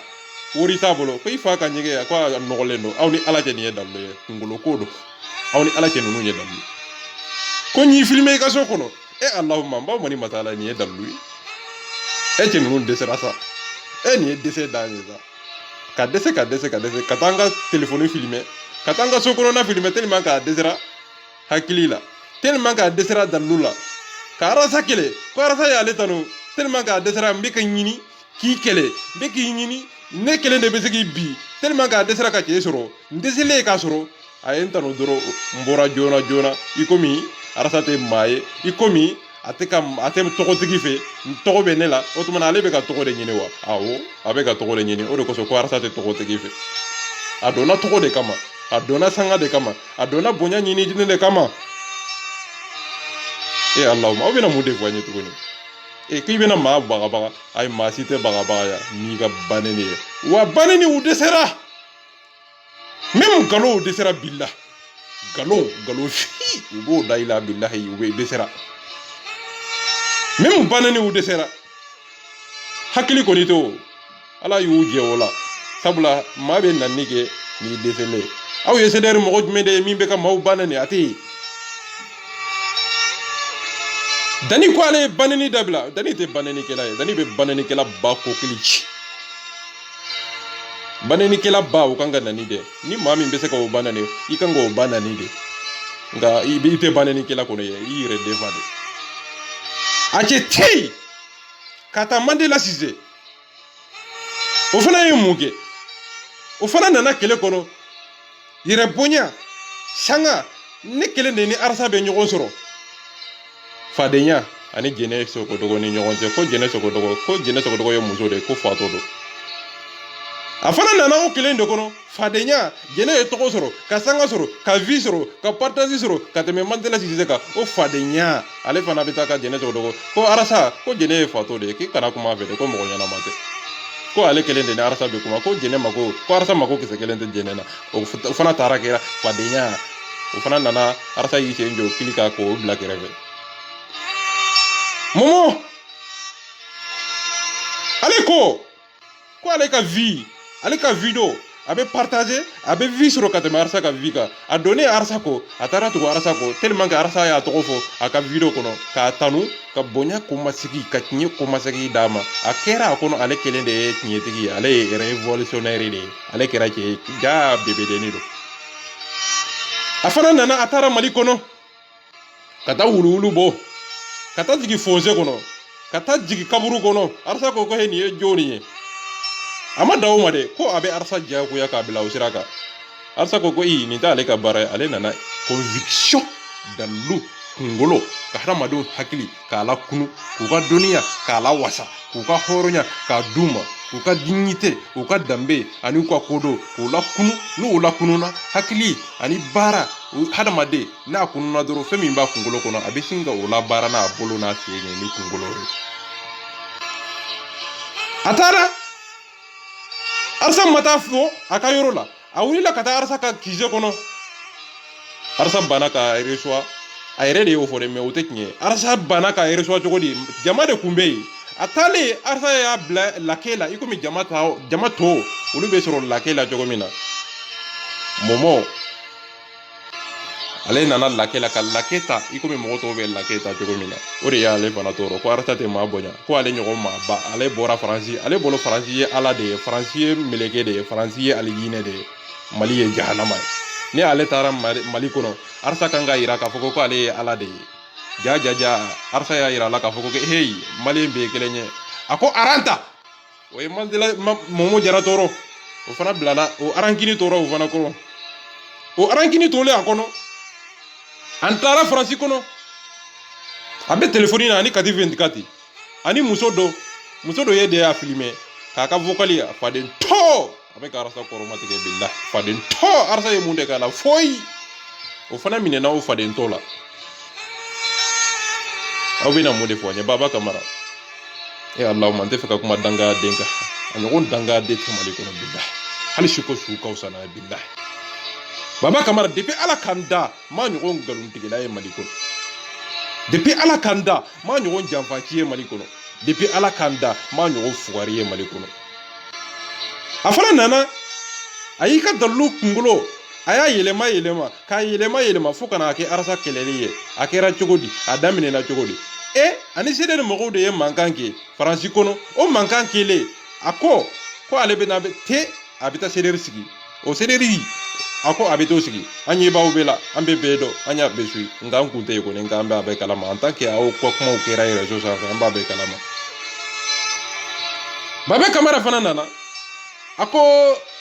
wori tabolo ko ifa ka nyege ko nogolendo awni ala je ni dallo ye ngolo kodo awni ala je nunu ye dallo ko nyi filmé ka so kono e allahumma mba moni matala ni dallo e je nunu desera sa e ni dese danye za ka dese katanga téléphone filmé katanga so kono na filmé tellement ka desera hakilila tellement ka desera dallula ka arasa kele ko arasa ya letanu tellement ka desera mbika nyini ki kele mbiki nyini ne kelen de besegi bi tellement ka desera ka kesoro ndesele ka soro ayenta no doro mbora jona ikomi arasate maye ikomi atem togo tigi fe togo be nela otumana ale be ka togo de nyini wa awo abe ka togo de nyini o de koso ko arasate togo tigi fe adona togo de kama adona sanga de kama adona bonya nyini jine de kama e allahumma o bena mude fwanye tugoni e ki bena ma baga ay ma site baga ya ni ga banene wa banene u desera même galo u desera billah galo fi ubo daila billahi u desera même banene u desera hakili ko ni to ala yu je wala sabula ma be nanike ni desele aw yeseder mo gojme de mi be ka maw banene ati dani ko ale banani dabla dani te banani kela ye dani be banani kela ba ko kilici banani kela ba o kanga nani de ni mami be se ko banani I kanga o banani de nga I be te banani kela ko ne I re de fade ache tei kata mandela size o fana ye muge o fana nana kele kono yere bonya sanga ne kele ne ni arsa be nyogo soro fadenya ani jene soko dogo ni nyogonje ko jene soko dogo yo muso de ko fato do afana nana o kelen de kono fadenya jene e togo soro ka sanga soro ka vi soro ka partage soro ka teme mandela size ka o fadenya ale fana bitaka jene soko dogo ko arasa ko jene e fato de ki kana kuma vede ko mo nyana mate ko ale kelen de arasa be kuma ko jene mako ko arasa mako kise kelen de jene na o fana tarakera fadenya o fana nana arasa yi senjo kilika ko black reve momo ale ka vie ale ka video abe partager abe vie sur katema arsa ka vika a donné arsa ko atara to arsa ko tellement que arsa ya to fo aka video kono ka tanu ka bonya ko masigi ka tinye ko masigi dama akera kono ale kelende tinye tigi ale révolutionnaire de ale kera ke ja bebe de ni do afana nana atara mali kono kata wulu bo kata jigi fonse kono kata jigi kaburu kono arsa ko he ni joni ama dawo de ko abe arsa jago ya ka bila usiraka arsa ko I ni ta ale ka bara ale nana conviction dalu ngolo ka haramadu hakili ka la kunu ku ka dunia ka la wasa ku ka horonya ka duma ku ka dignité ku ka dambe ani ku kodo ku la kunu nu la kununa hakili ani bara hadamade na kununa doro femi ba kungolo kono abisinga ola bara na bolo na siyenye ni kungolo atara arsa matafo akayoro la awila kata arsa ka kije kono arsa bana ka ereswa ayre de ofo de me oteknye arsa bana ka ereswa jogodi jama de kumbe atale arsa ya bla lakela ikomi jama to ulu be soro lakela jogomina momo ale nana lakela ka laketa ikomi moto be laketa jogomina ori ya ale bana toro ko arsa te ma bonya ko ale nyogo ma ba ale bora franci ale bolo franci ala de franci meleke de franci aligine de mali ye jahanama ni ale tara mali kono arsa kanga ira ka foko ko ale ala de ja arsa ya ira la ka foko ke hey mali be kelenye ako aranta o e mandela momo jara toro o fana blana o arankini toro o fana ko o arankini tole akono antara franci kono abe telefoni na ani kati 24 ani muso do ye de a filmer kaka vocali faden to abe ka arsa koroma tege billah faden to arsa ye munde kala foyi o fana mine na o faden to la aw bina munde fonya baba kamara e allah man defaka kuma danga denga anyon danga de tamali kono billah hali shiko suka usana billah baba kamara depuis ala kanda ma nyon galun tege la ye maliko depuis ala kanda ma nyon janfa kiye maliko depuis ala kanda ma nyon fuwari ye maliko a fana nana a y'i ka dalilu kunkolo a y'a yɛlɛma k'a yɛlɛma fo kana a kɛ arasa kɛlɛli ye a kɛra cogo di a daminɛna cogo di ani sederi mɔgɔw de ye mankan kɛ faransi kɔnɔ o mankan kɛlen a ko ale bɛna a bɛ taa sederi sigi o sederi a ko a bɛ t'o sigi an ɲɛbaaw bɛ la an bɛ bɛɛ dɔn an y'a bɛɛ suit nka an kun tɛ yen kɔni nka an b'a bɛɛ kalama en tant que aw ka kumaw kɛra réseau sanfɛ an b'a bɛɛ kalama Babé Kamara fana nana a ko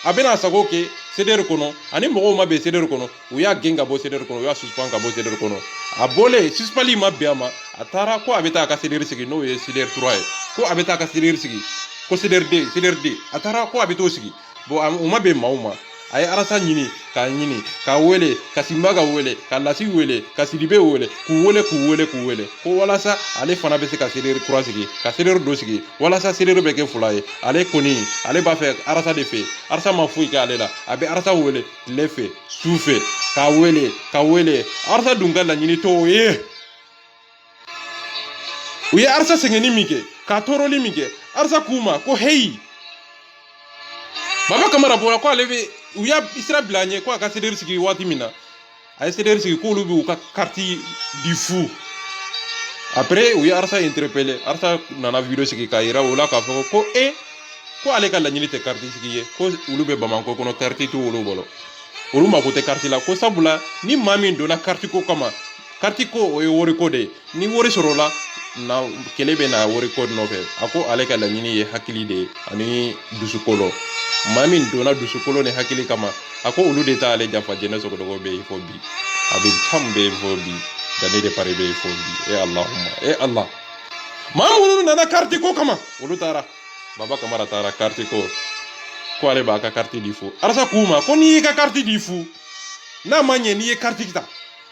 a bɛna sago kɛ CDR kɔnɔ ani mɔgɔw ma bɛn CDR kɔnɔ u y'a gɛn ka bɔ CDR kɔnɔ u y'a suspend ka bɔ CDR kɔnɔ a bɔlen suspendli ma bɛn a ma a taara ko a bɛ taa a ka CDR sigi n'o ye CDR 3 ye ko a bɛ taa a ka CDR sigi ko CDR 2 a taara ko a bɛ t'o sigi bon u ma bɛn maaw ma a ye arasa ɲini k'a wele ka Simbaga wele ka Lasi wele ka Sidibe wele k'u wele ko walasa ale fana bɛ se ka CDR 3 sigi ka CDR 2 sigi walasa CDR bɛ kɛ 2 ye ale kɔni ale b'a fɛ arasa de fɛ arasa ma foyi kɛ ale la a bɛ arasa wele tile fɛ su fɛ k'a wele arasa dun ka laɲini t'o ye u ye arasa sɛgɛnni min kɛ k'a tɔɔrɔli min kɛ arasa k'u ma ko heyi Baba Kamara bɔra ko ale bɛ u y'a sira bila ɲɛ ko a ka CDR sigi waati min na a ye CDR sigi k'olu bɛ u ka carte di fu après u ye arasa interpellé arasa nana video sigi k'a yira o la k'a fɔ ko ale ka laɲini tɛ carte sigi ye ko olu bɛ Bamakɔ kɔnɔ carte t'u olu bolo olu mako tɛ carte la ko sabula ni maa min donna carte ko kama carte ko o ye wariko de ye ni wari sɔrɔla na kɛlɛ bɛ na wariko nɔfɛ a ko ale ka laɲini ye hakili de ye ani dusukolo maa min donna dusukolo ni hakili kama a ko olu de t'ale janfa jɛnɛ sɔgɔdɔgɔ bɛ yen fɔ bi a bɛ caman bɛ yen fɔ bi danne de pari bɛ yen fɔ bi Allah maa minnu nana carte ko kama olu taara Baba Kamara taara carte ko ale b'a ka carte di fu arasa k'u ma ko n'i y'i ka carte di fu n'a ma ɲɛ n'i ye carte ta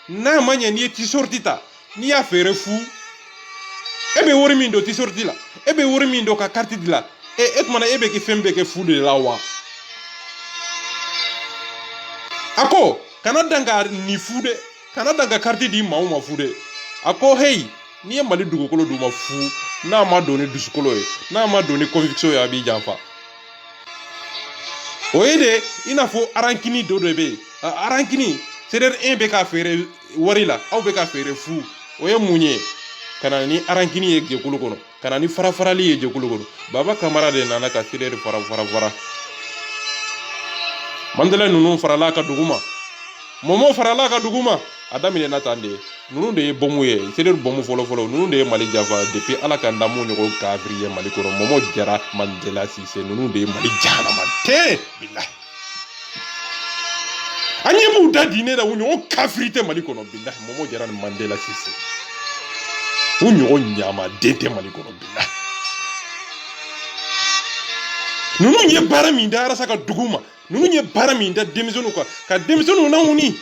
n'a ma ɲɛ n'i ye t-shirt ta n'i y'a feere fu e bɛ wari min don t-shirt la e bɛ wari min don ka carte di la e tumana e bɛ kɛ fɛn bɛɛ kɛ fu de la wa a ko kana dan ka nin fu dɛ kana dan ka carte di maa o ma fu dɛ a ko heyi n'i ye Mali dugukolo d'u ma fu n'a ma don ni dusukolo ye n'a ma don ni conviction ye a b'i janfa o ye de i n'a fɔ arankini dɔ de bɛ yen arankini CDR 1 bɛ ka feere wari la aw bɛ ka feere fu o ye mun ye ka na ni arankini ye jɛkulu kɔnɔ ka na ni farafarali ye jɛkulu kɔnɔ Baba Kamara de nana ka CDR fara Mandela ninnu farala ka dugu ma Momo farala ka dugu ma a daminɛna tan de ninnu de ye bɔnmu ye CDR bɔnmu fɔlɔ ninnu de ye Mali janfa depuis Ala ka damu ɲɔgɔn kafiri ye Mali kɔnɔ Momo Jara Mandela Cisse ninnu de ye Mali jahanamaden bilahi an ye mun da diinɛ la u ɲɔgɔn kafiri tɛ Mali kɔnɔ bilahi Momo Jara ni Mandela Cisse u ɲɔgɔn ɲamaden tɛ Mali kɔnɔ bilahi ninnu ye baara min da arasa ka dugu ma ninnu ye baara min da denmisɛnninw kan ka denmisɛnninw lawuli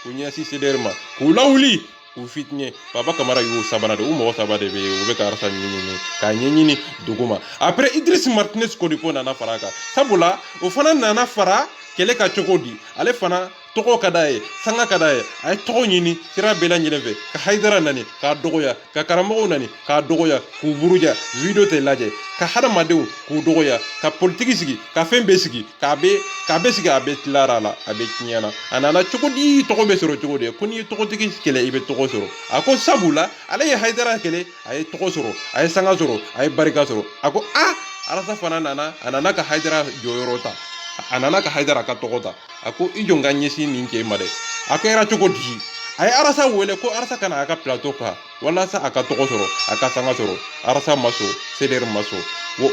k'u ɲɛsin CDR ma k'u lawuli k'u fitɲɛ Baba Kamara y'o sabanan de u mɔgɔ saba de bɛ yen u bɛ ka arasa ɲɛɲini k'a ɲɛɲini dugu ma après Idriss Martinez Kodiko nana fara a kan sabula o fana nana fara kɛlɛ ka cogo di ale fana tɔgɔ ka d'a ye sanga ka d'a ye a ye tɔgɔ ɲini sira bɛɛ lajɛlen fɛ ka Haidara nani k'a dɔgɔya ka karamɔgɔw nani k'a dɔgɔya k'u buruja video tɛ lajɛ ka hadamadenw k'u dɔgɔya ka politiki sigi ka fɛn bɛɛ sigi k'a bɛɛ sigi a bɛ tilara la a bɛ tiɲɛna a nana cogo di tɔgɔ bɛ sɔrɔ cogo di ko n'i ye tɔgɔtigi kɛlɛ i bɛ tɔgɔ sɔrɔ a ko sabula ale ye Haidara kɛlɛ a ye tɔgɔ sɔrɔ a ye sanga sɔrɔ a ye barika sɔrɔ a ko arasa fana nana a nana ka Haidara jɔyɔrɔ ta a nana ka Haidara ka tɔgɔ ta a ko i jɔ n ka ɲɛsin nin cɛ ma dɛ a kɛra cogo di a ye arasa wele ko arasa kana a ka plateau kan walasa a ka tɔgɔ sɔrɔ a ka sanga sɔrɔ arasa ma sɔn CDR ma sɔn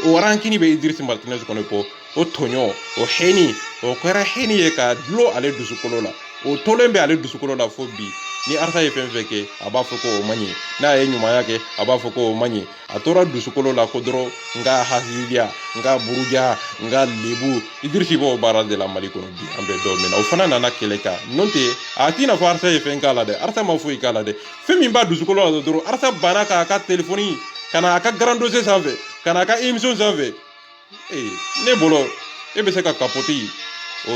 o rankini bɛ Idriss Martinez kɔnɔ ko o tɔɲɔ o hɛni o kɛra hɛni ye ka dulon ale dusukolo la o tolen bɛ ale dusukolo la fo bi ni arasa ye fɛn fɛn kɛ a b'a fɔ ko o man ɲi n'a ye ɲumanya kɛ a b'a fɔ ko o man ɲi a tora dusukolo la ko dɔrɔn n ka hasiliya n ka buruja n ka lebu Idriss b'o baara de la Mali kɔnɔ bi an bɛ don min na o fana nana kɛlɛ kan n'o tɛ a t'i n'a fɔ arasa ye fɛn k'a la dɛ arasa ma foyi k'a la dɛ fɛn min b'a dusukolo la dɔrɔn arasa banna k'a ka telefɔni ka na a ka grand dossier sanfɛ ka na a ka émission sanfɛ ne bolo e bɛ se ka capoter o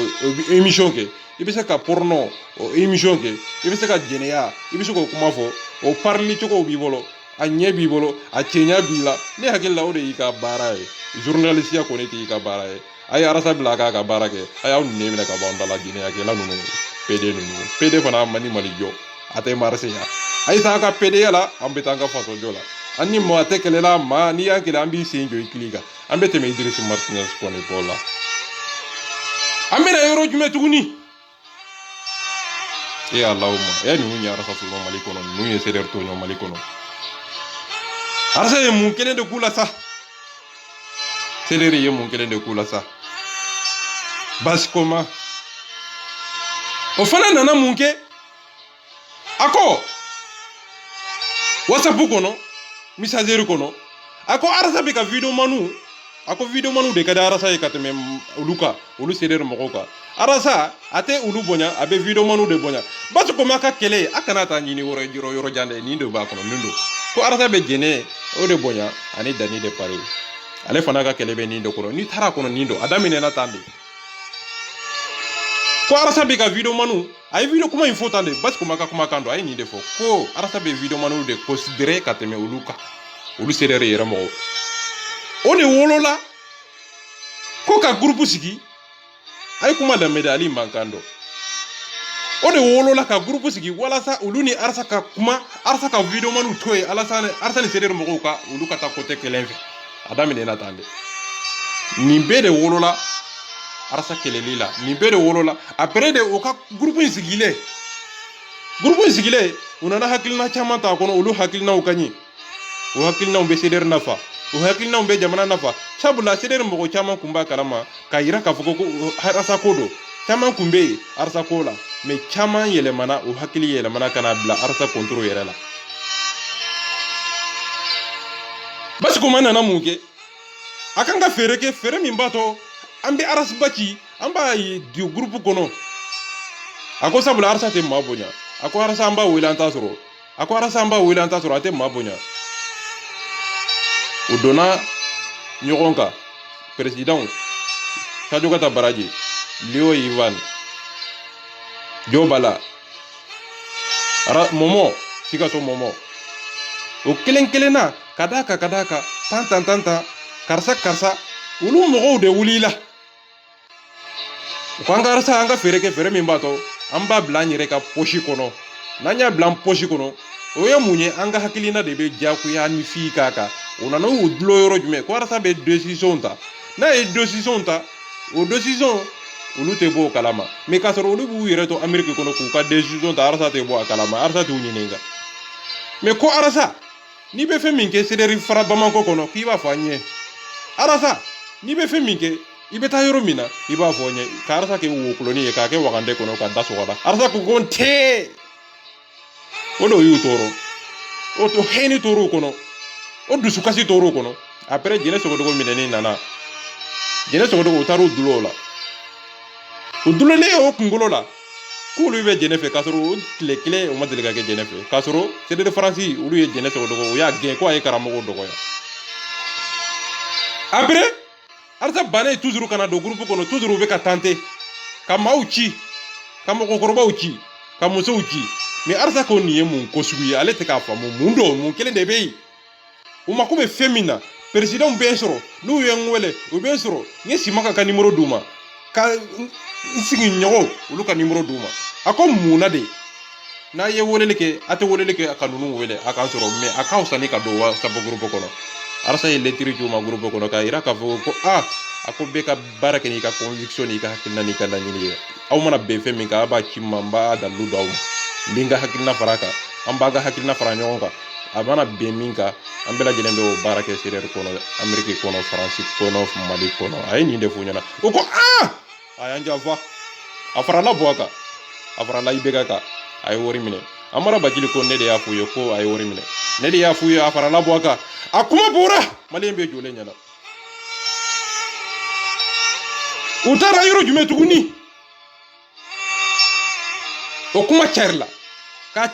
émission kɛ i bɛ se ka porno o émission kɛ i bɛ se ka jɛnɛya i bɛ se k'o kuma fɔ o parili cogo b'i bolo a ɲɛ b'i bolo a cɛɲa b'i la ne hakili la o de y'i ka baara ye journaliste ya koni ti ka baara ye ay arasa bila ka baara kɛ ay aw ne minɛ ka bɔ an dala Guinée kɛ la nunu PD fana mani mali jɔ a tɛ marché ya ay sa ka PD la an bɛ taa an ka faso jɔ la an ni mɔgɔ tɛ kɛlɛla ma n'i y'a kɛlɛ an b'i sen jɔ i kili kan an bɛ tɛmɛ Idriss Martinez kɔni tɔ la an bɛna yɔrɔ jumɛn tuguni Allahumma ninnu ye arasa sɔrɔ Mali kɔnɔ ninnu ye CDR to ɲɔ Mali kɔnɔ arasa ye mun kelen de k'u la sa CDR ye mun kelen de k'u la sa basi koma o fana nana mun kɛ a ko WhatsApp kɔnɔ messagerie kɔnɔ a ko arasa bɛ ka video manu a ko video manu de ka di arasa ye ka tɛmɛ olu kan olu CDR mɔgɔw kan arasa a tɛ olu bonya a bɛ video manu de bonya basi koma ka kɛlɛ a kana taa ɲini yɔrɔ jan dɛ nin de b'a kɔnɔ nin do ko arasa bɛ jɛnɛ o de bonya ani dani de pare ale fana ka kɛlɛ bɛ nin de kɔnɔ n'i taara kɔnɔ nin do a daminɛna tan de ko arasa bɛ ka video manu a ye video kuma in fɔ tan de basi koma ka kuma kan do a ye nin de fɔ ko arasa bɛ video manu de considérer ka tɛmɛ olu kan olu CDR yɛrɛ mɔgɔw o de wolola ko ka groupe sigi a ye kuma daminɛ ale man kan dɔ o de wolola ka groupe sigi walasa olu ni arasa ka kuma arasa ka video manu to ye arasa ni CDR mɔgɔw ka olu ka taa côté kelen fɛ a daminɛna tan de nin bɛɛ de wolola arasa kɛlɛli la nin bɛɛ de wolola après de o ka groupe in sigilen u nana hakilina caman ta kɔnɔ olu hakilinaw ka ɲi o hakilinaw bɛ CDR nafa o hakilinaw bɛ jamana nafa sabula CDR mɔgɔ caman kun b'a kalama ka yira k'a fɔ ko arasa ko do caman kun bɛ yen arasa ko la mais caman yɛlɛmana o hakili yɛlɛmana ka na bila arasa contrôle yɛrɛ la basi ko man nana mun kɛ a kan ka fɛɛrɛ kɛ fɛɛrɛ min b'a to an bɛ arasiba ci an b'a ye di groupe kɔnɔ a ko sabula arasa tɛ maa bonya a ko arasa an b'a wele an t'a sɔrɔ a ko arasa an b'a wele an t'a sɔrɔ a tɛ maa bonya o donna ɲɔgɔn kan président Sajogata Baraji Leo Ivan Jo Bala Momo Sikaso Momo o kelen kelenna ka da ka tan karisa olu mɔgɔw de wulila o ko an ka arasa an ka fɛɛrɛ kɛ fɛɛrɛ min b'a to an b'a bila an yɛrɛ ka poche kɔnɔ n'an y'a bila an poche kɔnɔ o ye mun ye an ka hakilina de bɛ diyagoya ni fi k'a kan o nana o dulon yɔrɔ jumɛn ko arasa bɛ décision ta n'a ye décision ta o décision olu tɛ bɔ o kalama mais k'a sɔrɔ olu b'u yɛrɛ to Amérique kɔnɔ k'u ka décision ta arasa tɛ bɔ a kalama arasa t'u ɲininka mais ko arasa n'i bɛ fɛn min kɛ CDR fara Bamako kɔnɔ k'i b'a fɔ an ɲɛ arasa n'i bɛ fɛn min kɛ i bɛ taa yɔrɔ min na i b'a fɔ an ɲɛ ka arasa kɛ wokoloni ye k'a kɛ wagande kɔnɔ ka da sɔgɔla arasa ko n tɛ o de y'u tɔɔrɔ o to hɛni tɔɔrɔ kɔnɔ o dusukasi tɔɔrɔ kɔnɔ après Jɛnɛ Sogodogo minɛni nana Jɛnɛ Sogodogo o taara o dulon la o dulonnen o kunkolo la k'olu bɛ Jɛnɛ fɛ k'a sɔrɔ o tile kelen o ma deli ka kɛ Jɛnɛ fɛ k'a sɔrɔ CDR Faransi olu ye Jɛnɛ Sogodogo o y'a gɛn ko a ye karamɔgɔ dɔgɔya après arasa bannen toujours kana don groupe kɔnɔ toujours u bɛ ka tenter ka maaw ci ka mɔgɔkɔrɔbaw ci ka musow ci mais arasa ko nin ye mun ko sugu ye ale tɛ k'a faamu mun don mun kelen de bɛ yen u mako bɛ fɛn min na président bɛ n sɔrɔ n'u ye n wele u bɛ n sɔrɔ n ye Simaka ka numéro d'u ma ka n sigi ɲɔgɔn olu ka numéro d'u ma a ko mun na de n'a ye weleli kɛ a tɛ weleli kɛ a ka ninnu wele a k'an sɔrɔ mais a ka fisa ni ka don WhatsApp groupe kɔnɔ arasa ye lettre ci u ma groupe kɔnɔ k'a yira k'a fɔ ko a ko bɛɛ ka baara kɛ n'i ka conviction n'i ka hakilina n'i ka laɲini ye aw mana bɛn fɛn min kan a b'a ci n ma n b'a dalilu d'aw ma n bɛ n ka hakilina fara a kan an b'a ka hakilina fara ɲɔgɔn kan a mana bɛn min kan an bɛɛ lajɛlen bɛ o baara kɛ CDR kɔnɔ Amérique kɔnɔ Faransi kɔnɔ Mali kɔnɔ a ye nin de f'u ɲɛna o ko a y'an janfa a farala bɔ a kan a farala IBK kan a ye wari minɛ Amara Bajili ko ne de y'a f'u ye ko a ye wari minɛ ne de y'a f'u ye a farala bɔ a kan a kuma bɔra maliyɛn bɛ jɔlen ɲɛna u taara yɔrɔ jumɛn tuguni o kuma carila k'a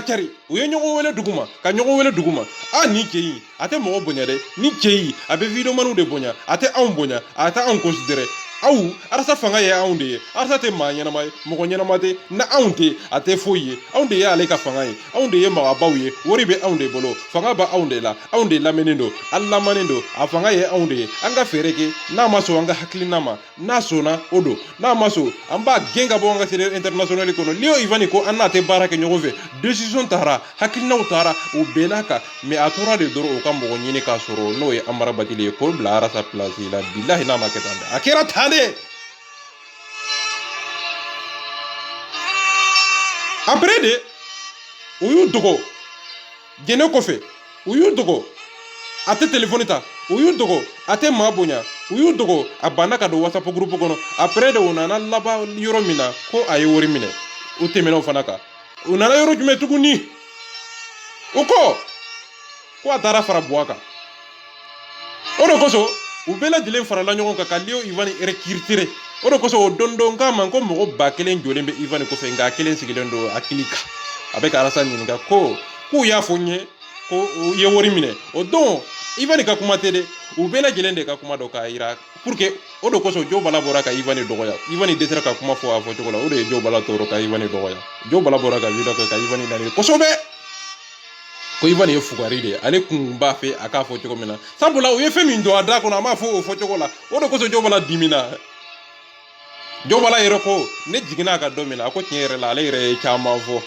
cari u ye ɲɔgɔn wele duguma ka ɲɔgɔn wele duguma ni cɛ in a tɛ mɔgɔ bonya dɛ ni cɛ in a bɛ videomaniw de bonya a tɛ anw bonya a tɛ anw considérer aw arasa fanga ye anw de ye arasa tɛ maa ɲɛnama ye mɔgɔ ɲɛnama tɛ na anw tɛ a tɛ foyi ye anw de ye ale ka fanga ye anw de ye magabaw ye wari bɛ anw de bolo fanga bɛ anw de la anw de lamɛnnen don an lamanen don a fanga ye anw de ye an ka fɛɛrɛ kɛ n'a ma sɔn an ka hakilina ma n'a sɔnna o don n'a ma sɔn an b'a gɛn ka bɔ an ka sere international kɔnɔ Leo Ivani ko an n'a tɛ baara kɛ ɲɔgɔn fɛ décision taara hakilinaw taara u bɛnna kan mais a tora de dɔrɔn u ka mɔgɔ ɲini k'a sɔrɔ n'o ye Amara Batili ye k'o bila arasa place la bilahi n'a ma kɛ tan dɛ a kɛra tan de. Après de u y'u dogo jɛnɛ kɔfɛ u y'u dogo a tɛ telefɔni ta u y'u dogo a tɛ maa bonya u y'u dogo a banna ka don WhatsApp groupe kɔnɔ après de u nana laban yɔrɔ min na ko a ye wari minɛ u tɛmɛna o fana kan u nana yɔrɔ jumɛn tuguni u ko a taara fara buwa kan o de kosɔn u bɛɛ lajɛlen farala ɲɔgɔn kan ka Leo Ivani recruter o de kosɔn o don k'a ma ko mɔgɔ 1000 jɔlen bɛ Ivani kɔfɛ nka 1 sigilen don hakili kan a bɛ ka arasa ɲininka ko k'u y'a fɔ n ye ko u ye wari minɛ o don Ivani ka kuma tɛ dɛ u bɛɛ lajɛlen de ka kuma dɔ k'a yira pour que o de kosɔn Jo Bala bɔra ka Ivani dɔgɔya Ivani dɛsɛra ka kuma fɔ a fɔcogo la o de ye Jo Bala tɔɔrɔ ka Ivani dɔgɔya Jo Bala bɔra ka video kɛ ka Ivani lajɛ kosɛbɛ ko Ivani ye fugari de ye ale kun b'a fɛ a k'a fɔ cogo min na sabula u ye fɛn min don a da kɔnɔ a m'a fɔ o fɔcogo la o de kosɔn Jo Bala dimina Jo Bala yɛrɛ ko ne jiginna a ka don min na a ko tiɲɛ yɛrɛ la ale yɛrɛ ye caman fɔ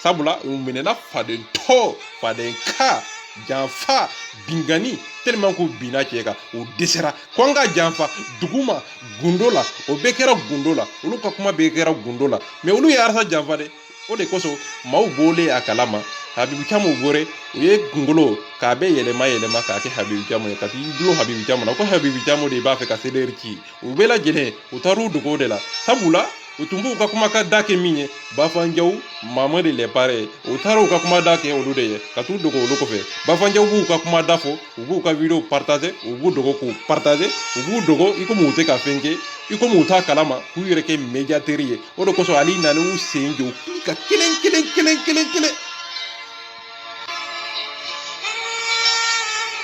sabula u minɛna fadentɔ fadenka janfa bingani tellement ko binna cɛ kan u dɛsɛra ko an ka janfa dugu ma gundo la o bɛɛ kɛra gundo la olu ka kuma bɛɛ kɛra gundo la mais olu ye arasa janfa dɛ o de kosɔn maaw bɔlen a kalama Habibu Camu bɔre u ye kunkolo k'a bɛ yɛlɛma k'a kɛ Habibu Camu ye ka t'i dulon Habibu Camu na ko Habibu Camu de b'a fɛ ka CDR ci u bɛɛ lajɛlen u taar'u dogo o de la sabula u tun b'u ka kuma ka da kɛ min ye Bafanjaw Mamadi Lɛpare u taara u ka kuma da kɛ olu de ye ka t'u dogo olu kɔfɛ Bafanjaw b'u ka kuma da fɔ u b'u ka video partager u b'u dogo k'u partager u b'u dogo i komi u tɛ ka fɛn kɛ i komi u t'a kalama k'u yɛrɛ kɛ médiateur ye o de kosɔn ale nana u sen jɔ ka kelen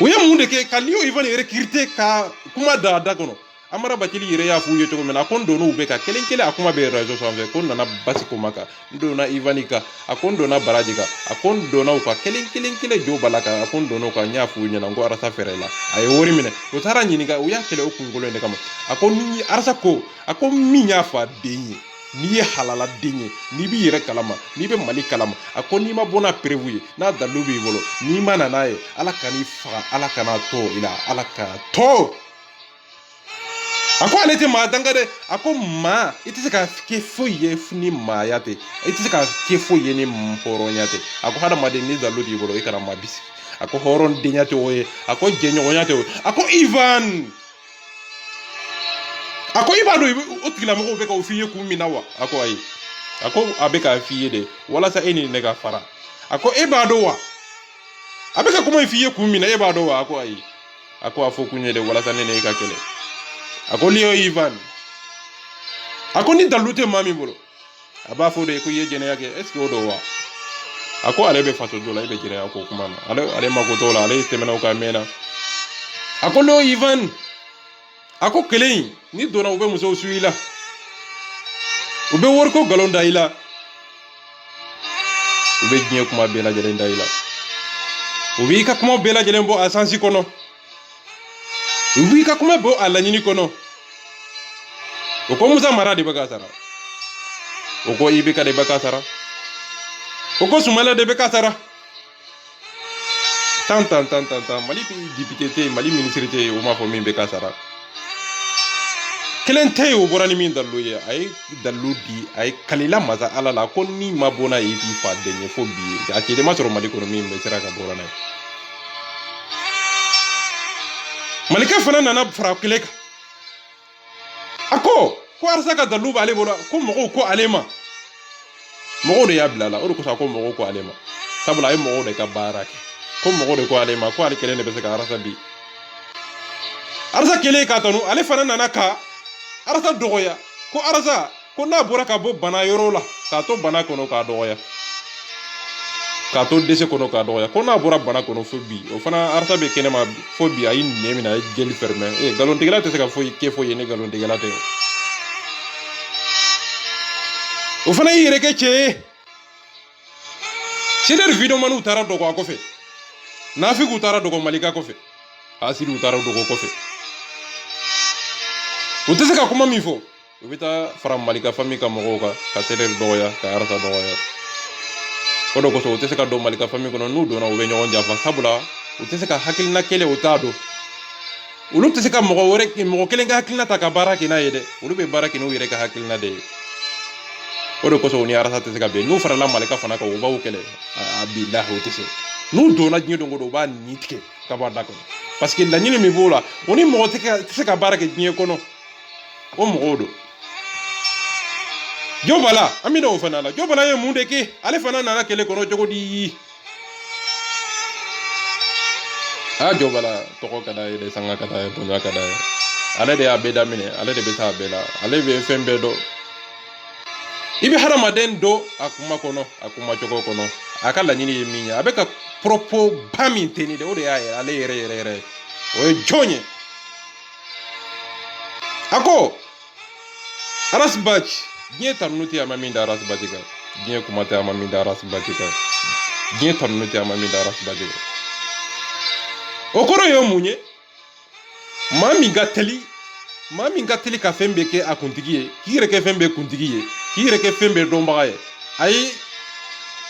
u ye mun de kɛ ka Leo Ivani recruter ka kuma da kɔnɔ Amara Batili yɛrɛ y'a f'u ye cogo min na a ko n donna u bɛɛ kan kelen a kuma bɛ réseau sanfɛ ko n nana Basi Koma kan n donna Ivani kan a ko n donna Baraji kan a ko n donna u kan kelen Jo Bala kan a ko n donna u kan n y'a f'u ɲɛna n ko arasa fɛrɛ la a ye wari minɛ u taara ɲininka u y'a kɛlɛ o kunkolo in de kama a ko ni arasa ko a ko min y'a fa den ye n'i ye halala den ye n'i b'i yɛrɛ kalama n'i bɛ Mali kalama a ko n'i ma bɔ n'a prévu ye n'a dalu b'i bolo n'i ma na n'a ye ala kan'i faga ala kana to i la ala kana to a ko ale tɛ maa danga dɛ a ko maa i tɛ se ka kɛ foyi ye ni maaya tɛ i tɛ se ka kɛ foyi ye ni hɔrɔnya tɛ a ko hadamaden ni dalu b'i bolo i kana maa bisigi a ko hɔrɔndenya tɛ o ye a ko jɛɲɔgɔnya tɛ o ye a ko Ivan a ko i b'a dɔn o tigilamɔgɔw bɛ ka o f'i ye kun min na wa a ko ayi a ko a bɛ k'a f'i ye de walasa e ni ne ka fara a ko e b'a dɔn wa a bɛ ka kuma in f'i ye kun min na e b'a dɔn wa a ko ayi a ko a fɔ kun ye de walasa ne ni e ka kɛlɛ a ko Leo Ivani a ko ni dalu tɛ maa min bolo a b'a fɔ de ko i ye jɛnɛya kɛ est ce que o don wa a ko ale bɛ faso jɔ la e bɛ jɛnɛya k'o kuma na ale mako t'o la ale tɛmɛna o kan mɛnna a ko Leo Ivani a ko kelen in ni donna u bɛ musow su i la u bɛ wariko galon da i la u bɛ diɲɛ kuma bɛɛ lajɛlen da i la u b'i ka kuma bɛɛ lajɛlen bɔ a sansi kɔnɔ u b'i ka kuma bɔ a laɲini kɔnɔ o ko Musa Mara de bɛ k'a sara o ko IBK de bɛ k'a sara o ko Sumala de bɛ k'a sara tan Mali député tɛ yen Mali ministre tɛ yen o m'a fɔ min bɛ k'a sara kelen tɛ yen o bɔra ni min dalu ye a ye dalu di a ye kalila masa ala la ko ni ma bɔ n'a ye i t'i fa den ye fo bi ye a cɛden ma sɔrɔ Mali kɔnɔ min bɛ sera ka bɔra n'a ye Malikɛ fana nana fara kelen kan a ko arasa ka dalu b'ale bolo ko mɔgɔw ko ale ma mɔgɔw de y'a bila la o de kosɔn a ko mɔgɔw ko ale ma sabula a ye mɔgɔw de ka baara kɛ ko mɔgɔw de ko ale ma ko ale kelen de bɛ se ka arasa bi arasa kelen k'a tanu ale fana nana ka arasa dɔgɔya ko arasa ko n'a bɔra ka bɔ bana yɔrɔ la k'a to bana kɔnɔ k'a dɔgɔya k'a to dɛsɛ kɔnɔ k'a dɔgɔya ko n'a bɔra bana kɔnɔ fo bi o fana arasa bɛ kɛnɛma fo bi a y'i nɛ minɛ a ye jeli fɛrɛmɛ nkalontigɛla tɛ se ka foyi kɛ foyi ye ni nkalontigɛla tɛ o fana y'i yɛrɛ kɛ cɛ ye sidɛri videomaniw taara dɔgɔ a kɔfɛ nafigiw taara dɔgɔ malika kɔfɛ asidiw taara dɔgɔ kɔfɛ u tɛ se ka kuma min fɔ u bɛ taa fara malika fami ka mɔgɔw kan ka sidɛri dɔgɔya ka arasa dɔgɔya o de kosɔn u tɛ se ka don malika fami kɔnɔ n'u donna u bɛ ɲɔgɔn janfa sabula u tɛ se ka hakilina kelen u t'a dɔn olu tɛ se ka mɔgɔ kelen ka hakilina ta ka baara kɛ n'a ye dɛ olu bɛ baara kɛ n'u yɛrɛ ka hakilina de ye o de kosɔn u ni arasa tɛ se ka bɛn n'u farala malika fana kan u b'aw kɛlɛ a bilahi o tɛ se n'u donna diɲɛ don o don u b'a ni tigɛ ka bɔ a da kɔnɔ parce que laɲini min b'o la o ni mɔgɔ tɛ se ka baara kɛ diɲɛ kɔnɔ o mɔgɔw don Jobala an bɛna o fana la Jobala ye mun de kɛ ale fana nana kɛlɛ kɔnɔ cogo di Jobala tɔgɔ ka d'a ye dɛ sanga ka d'a ye bonya ka d'a ye ale de y'a bɛɛ daminɛ ale de bɛ taa a bɛɛ la ale bɛ fɛn bɛɛ dɔn i bɛ hadamaden dɔn a kuma kɔnɔ a kuma cogo kɔnɔ a ka laɲini ye min ye a bɛ ka propos ba min teni de o de y'a ye ale yɛrɛ o ye jɔn ye a ko Arasbachi diɲɛ tanunu tɛ a ma min da Arasbachi kan diɲɛ kuma tɛ a ma min da Arasbachi kan diɲɛ tanunu tɛ a ma min da Arasbachi kan o kɔrɔ ye mun ye maa min ka teli ka fɛn bɛɛ kɛ a kuntigi ye k'i yɛrɛ kɛ fɛn bɛɛ kuntigi ye k'i yɛrɛ kɛ fɛn bɛɛ dɔnbaga ye ayi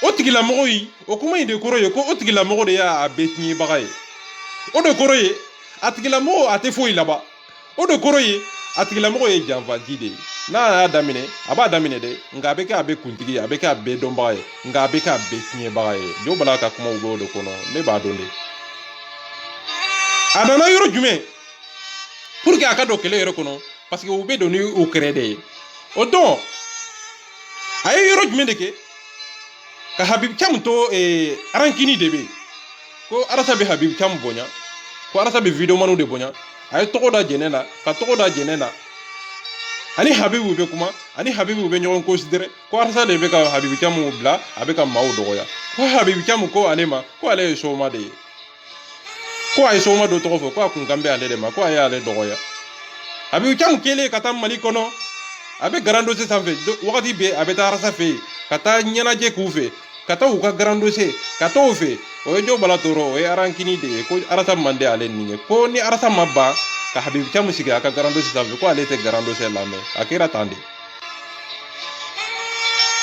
o tigilamɔgɔ yi o kuma in de kɔrɔ ye ko o tigilamɔgɔ de y'a bɛɛ tiɲɛbaga ye o de kɔrɔ ye a tigilamɔgɔ a tɛ foyi laban o de kɔrɔ ye a tigilamɔgɔ ye janfaji de ye n'a y'a daminɛ a b'a daminɛ dɛ nka a bɛ kɛ a bɛ kuntigi ye a bɛ kɛ a bɛɛ dɔnbaga ye nka a bɛ kɛ a bɛɛ tiɲɛbaga ye Jobala ka kumaw b'o de kɔnɔ ne b'a dɔn de a nana yɔrɔ jumɛn pour que a ka don kɛlɛ yɛrɛ kɔnɔ parce que u bɛ don ni u kɛrɛ de ye o don a ye yɔrɔ jumɛn de kɛ ka Habib Thiam to arankini de bɛ yen ko arasa bɛ Habib Thiam bonya ko arasa bɛ videomaniw de bonya a ye tɔgɔ da jɛnɛ la ka tɔgɔ da jɛnɛ la ani Habibu bɛ kuma ani Habibu bɛ ɲɔgɔn considérer ko arasa de bɛ ka Habib Thiam bila a bɛ ka maaw dɔgɔya ko Habib Thiam ko ale ma ko ale ye soma de ye ko a ye soma dɔ tɔgɔ fɔ ko a kun kan bɛ ale de ma ko a ye ale dɔgɔya Habib Thiam kɛlen ka taa Mali kɔnɔ a bɛ grand dossier sanfɛ wagati bɛɛ a bɛ taa arasa fɛ yen ka taa ɲɛnajɛ k'u fɛ ka taa u ka grand dossier ka taa o fɛ o ye Jobala tɔɔrɔ o ye arankini de ye ko arasa man di ale ni ye ko ni arasa ma ban ka Habib Thiam sigi a ka grand dossier sanfɛ ko ale tɛ grand dossier lamɛn a kɛra tan de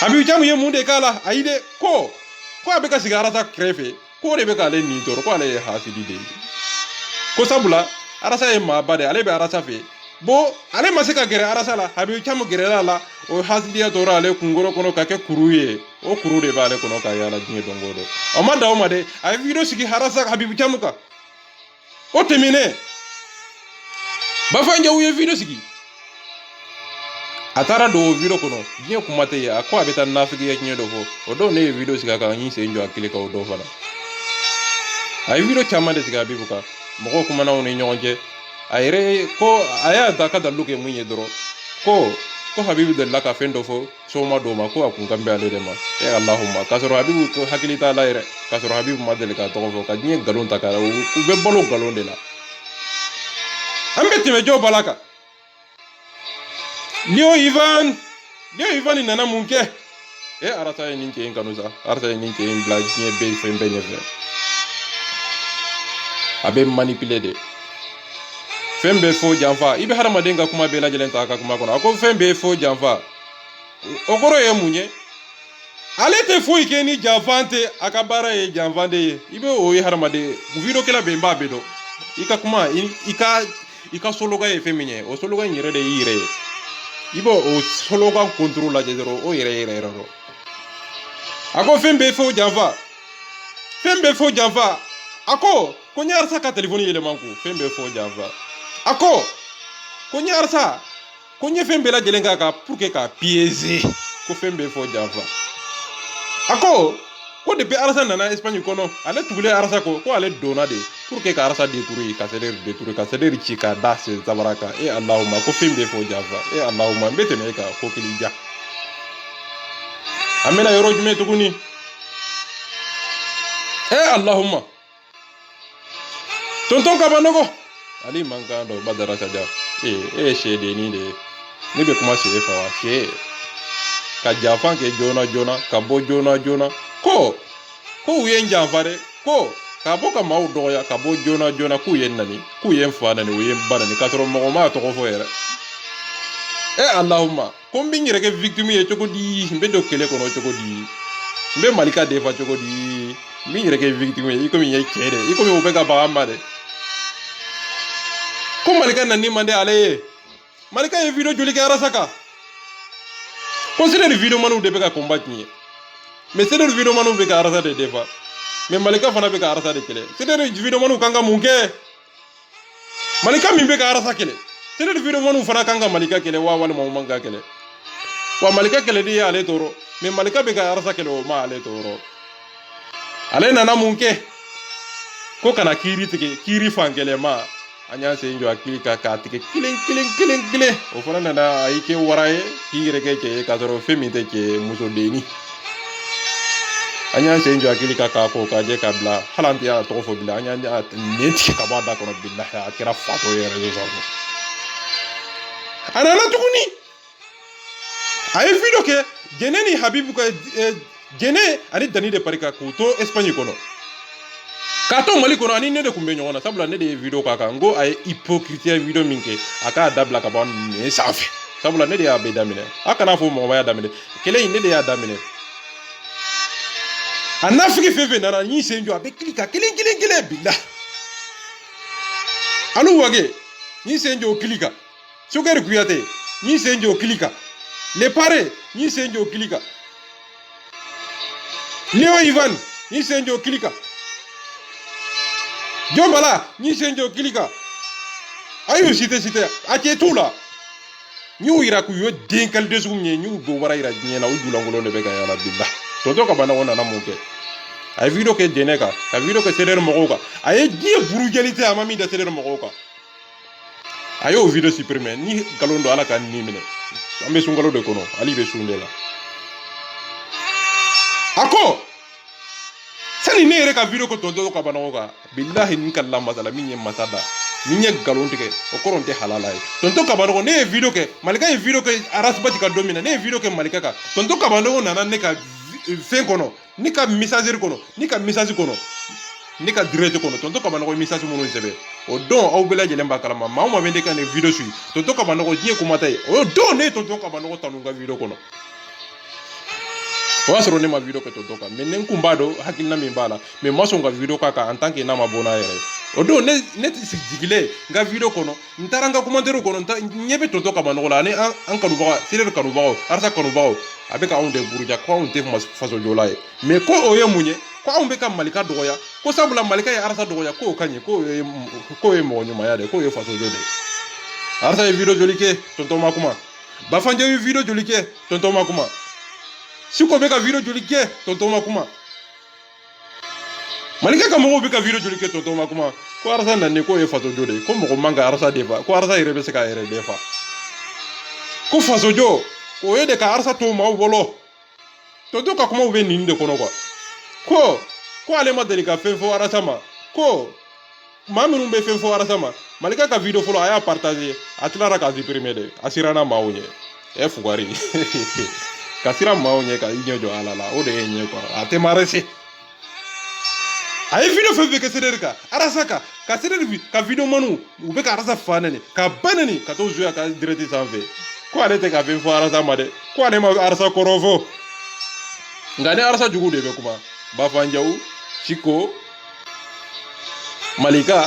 Habib Thiam ye mun de k'a la ayi dɛ ko a bɛ ka sigi arasa kɛrɛfɛ ko de bɛ k'ale ni tɔɔrɔ ko ale ye hasidi de ye ko sabula arasa ye maaba de ale bɛ arasa fɛ bon ale ma se ka gɛrɛ arasa la Habib Thiam gɛrɛla la o hasidiya tora ale kunkolo kɔnɔ ka kɛ kuru ye o kuru de b'ale kɔnɔ ka yaala diɲɛ don o don o ma dan o ma dɛ a ye video sigi arasa Habib Thiam kan o tɛmɛnen Bafanjaw ye video sigi a taara don o video kɔnɔ diɲɛ kuma tɛ yen a ko a bɛ taa nafigiya diɲɛ dɔ fɔ o don ne ye video sigi a kan n y'i sen jɔ a kelen kan o don fana a ye video caman de sigi Habibu kan mɔgɔw kumana u ni ɲɔgɔn cɛ a yɛrɛ ko a y'a da ka dalu kɛ mun ye dɔrɔn ko Habibu delila ka fɛn dɔ fɔ soma dɔw ma ko a kun kan bɛ ale de ma Allahumma k'a sɔrɔ Habibu ko hakili t'a la yɛrɛ k'a sɔrɔ Habibu ma deli k'a tɔgɔ fɔ ka diɲɛ nkalon ta k'a la u bɛ balo nkalon de la an bɛ tɛmɛ Jobala kan Leo Ivan nana mun kɛ arasa ye nin cɛ in kanu sa arasa ye nin cɛ in bila diɲɛ bɛɛ fɛn bɛɛ ɲɛfɛ a bɛ manipuler de fɛn bɛɛ fɔ janfa i bɛ hadamaden ka kuma bɛɛ lajɛlen ta a ka kuma kɔnɔ a ko fɛn bɛɛ fɔ janfa o kɔrɔ ye mun ye ale tɛ foyi kɛ ni janfa tɛ a ka baara ye janfa de ye i bɛ o ye hadamaden video kɛla bɛ n b'a bɛɛ dɔn i ka kuma i ka slogan ye fɛn min ye o slogan in yɛrɛ de y'i yɛrɛ ye i b'o o slogan contrôle lajɛ dɔrɔn o yɛrɛ dɔn a ko fɛn bɛɛ fɔ janfa a ko n ye arasa ka telefɔni yɛlɛma ko fɛn bɛɛ fɔ janfa a ko n ye arasa ko n ye fɛn bɛɛ lajɛlen k'a kan pour que k'a piéger ko fɛn bɛɛ fɔ janfa a ko depuis arasa nana Espagne kɔnɔ ale tugulen arasa ko ale donna de pour que ka arasa détruire ka Sederi ci k'a da sen sabara kan Allahumma ko fɛn bɛɛ fɔ janfa Allahumma n bɛ tɛmɛ e kan ko kili ja an bɛna yɔrɔ jumɛn tuguni Allahumma tonton kabanogo ali mankando badara saja shede ni de ne be kuma se fa wa she ka jafan ke jona ka bo jona ko uyen janfare ko ka bo ka maw doya ka bo jona ku yen nani ku yen fa nani uyen banani ka toro mo ma to ko fo yere Allahumma ko mbi nyere ke victime ye chokodi mbe do kele ko no chokodi mbe malika defa chokodi mbi nyere ke victime ye iko mi ye kere iko mi obeka ba amade ko malika nani mande ale malika ye video joli ke arasaka consider video manu de beka combat ni mais c'est le video manu beka arasa de defa mais malika fana beka arasa de kele c'est le video manu kanga munke malika mi beka arasa kele c'est le video manu fana kanga malika kele wa wala manga kele wa malika kele di ale toro mais malika beka arasa kele o ma ale toro ale nana munke ko kana kiri fangele ma anya se njo akili ka tike kilin o fana nana ayike waraye kire ke ka toro femite ke muso deni anya se njo akili ka ko ka je ka bla halanti ya to fo bla anya neti ka bada kono billahi akira fato ye rezo ana la tukuni ay video ke geneni habibu ka gene ani dani de parika ko to Espagne kono kato mali kono ani ne de kumbe nyona sabula ne de video kaka ngo ay hypocrite video minke aka dabla ka bon ne safi sabula ne de ya be damine aka na fo mo ya damine kele ne de ya damine anafiki feve na ni senjo abe klika kilin billah alu wage ni senjo klika sugar kuyate ni senjo klika le pare ni senjo klika Leo Ivan ni senjo klika Jombala ni senjo klika ayo site ake tula ni uira ku yo denkal desu nye ni go wara ira nye na ujula ngolo ne bega yana billah toto ka bana wona na muke ay video ke deneka ka video ke seder mogoka ay die brutalite amami da seder mogoka ayo video supprimer ni galondo ala kan ni mine ambe sungalo de kono ali be sundela ako sani ne yɛrɛ ka video ko tonto ka bana ka billahi ni kala masala min ye masada min ye galon tigɛ o kɔrɔ tɛ halala ye tonto ka bana ne ye video kɛ malika ye video kɛ arasbati ka don min na ne ye video kɛ malika kan tonto ka bana nana ne ka fɛn kɔnɔ ni ka message kɔnɔ ni ka message kɔnɔ ni ka direct kɔnɔ tonto ka bana message minnu sɛbɛn o don aw bɛɛ lajɛlen b'a kalama maa o maa bɛ ne ka nin video suit tonto ka bana diɲɛ kuma ta ye o don ne ye tonto ka bana tanu ka video kɔnɔ o y'a sɔrɔ ne ma video kɛ tonton kan mais ne kun b'a dɔn hakilina min b'a la mais ma sɔn ka video k'a kan en tant que n'a ma bɔ n'a yɛrɛ ye o don ne sigilen n ka video kɔnɔ n taara n ka commentaire kɔnɔ n ɲɛ bɛ tonton kabanɔgɔ la ani an kanubaga seleri kanubagaw arasa kanubagaw a bɛ ka anw de buruja ko anw tɛ faso jɔla ye mais ko o ye mun ye ko anw bɛ ka malika dɔgɔya ko sabula malika ye arasa dɔgɔya k'o ka ɲi k'o ye mɔgɔ ɲumanya de k'o ye faso jɔ de arasa ye video joli kɛ tonton ma kuma Bafanje ye video joli kɛ tonton ma kuma Siko beka video joli ke tonton ma kuma malika ka mogo beka video joli ke tonton ma kuma ko arasa nanne ko e faso jode ko mogo manga arasa defa ko arasa ire be se ka ire defa ko faso jo ko e de ka arasa to ma wolo tonton ka kuma be ninde kono kwa ko ale ma deli ka fefo arasa ma ko maminu be fefo arasa ma malika ka video folo aya partager atlara ka supprimer de asirana maunye e fugari kasira maunye ka inyo jo alala o de enye ko ate marese ay video fe ke sederka arasaka ka sederbi ka video manu ube ka arasa fanene ka banani ka to zuya ka direct sanve ko ale te ka fe fo arasa made ko ale ma arasa korofo ngane arasa jugu de be kuma Bafanjaw Chiko Malika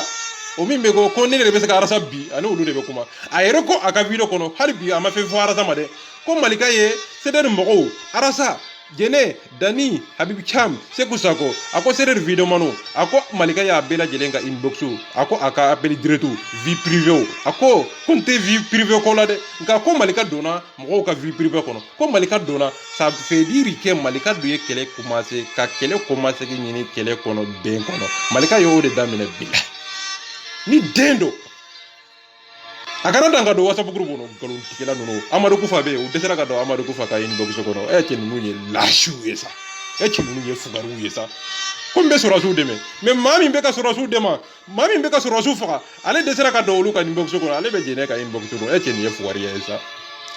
o min be ko ne be se ka arasa bi ani olu de be kuma ayero ko aka video kono har bi ama fe fo arasa made ko Malika ye seder mogo arasa jene dani habib cham seku sako ako seder video manu ako Malika ya bela jelenga inboxu ako aka appel directu vie privée ako konte vie privée ko la de nga ko Malika dona mogo ka vie privée kono ko Malika dona ça fait dire que Malika duye kele commencer ka kele commencer ke nyini kele kono ben kono Malika yo de damine bila ni dendo akana danga do WhatsApp group no galon tikela no Amadou Koufa be o desera ka do Amadou Koufa ka inbox ko no e chen nunye lashu yesa e chen nunye fugaru yesa ko mbe surasu deme mais mami be ka surasu dema mami be ka surasu faga ale de sera ka dawlu ka inbox ko ale be jene ka inbox ko e tieni fuari esa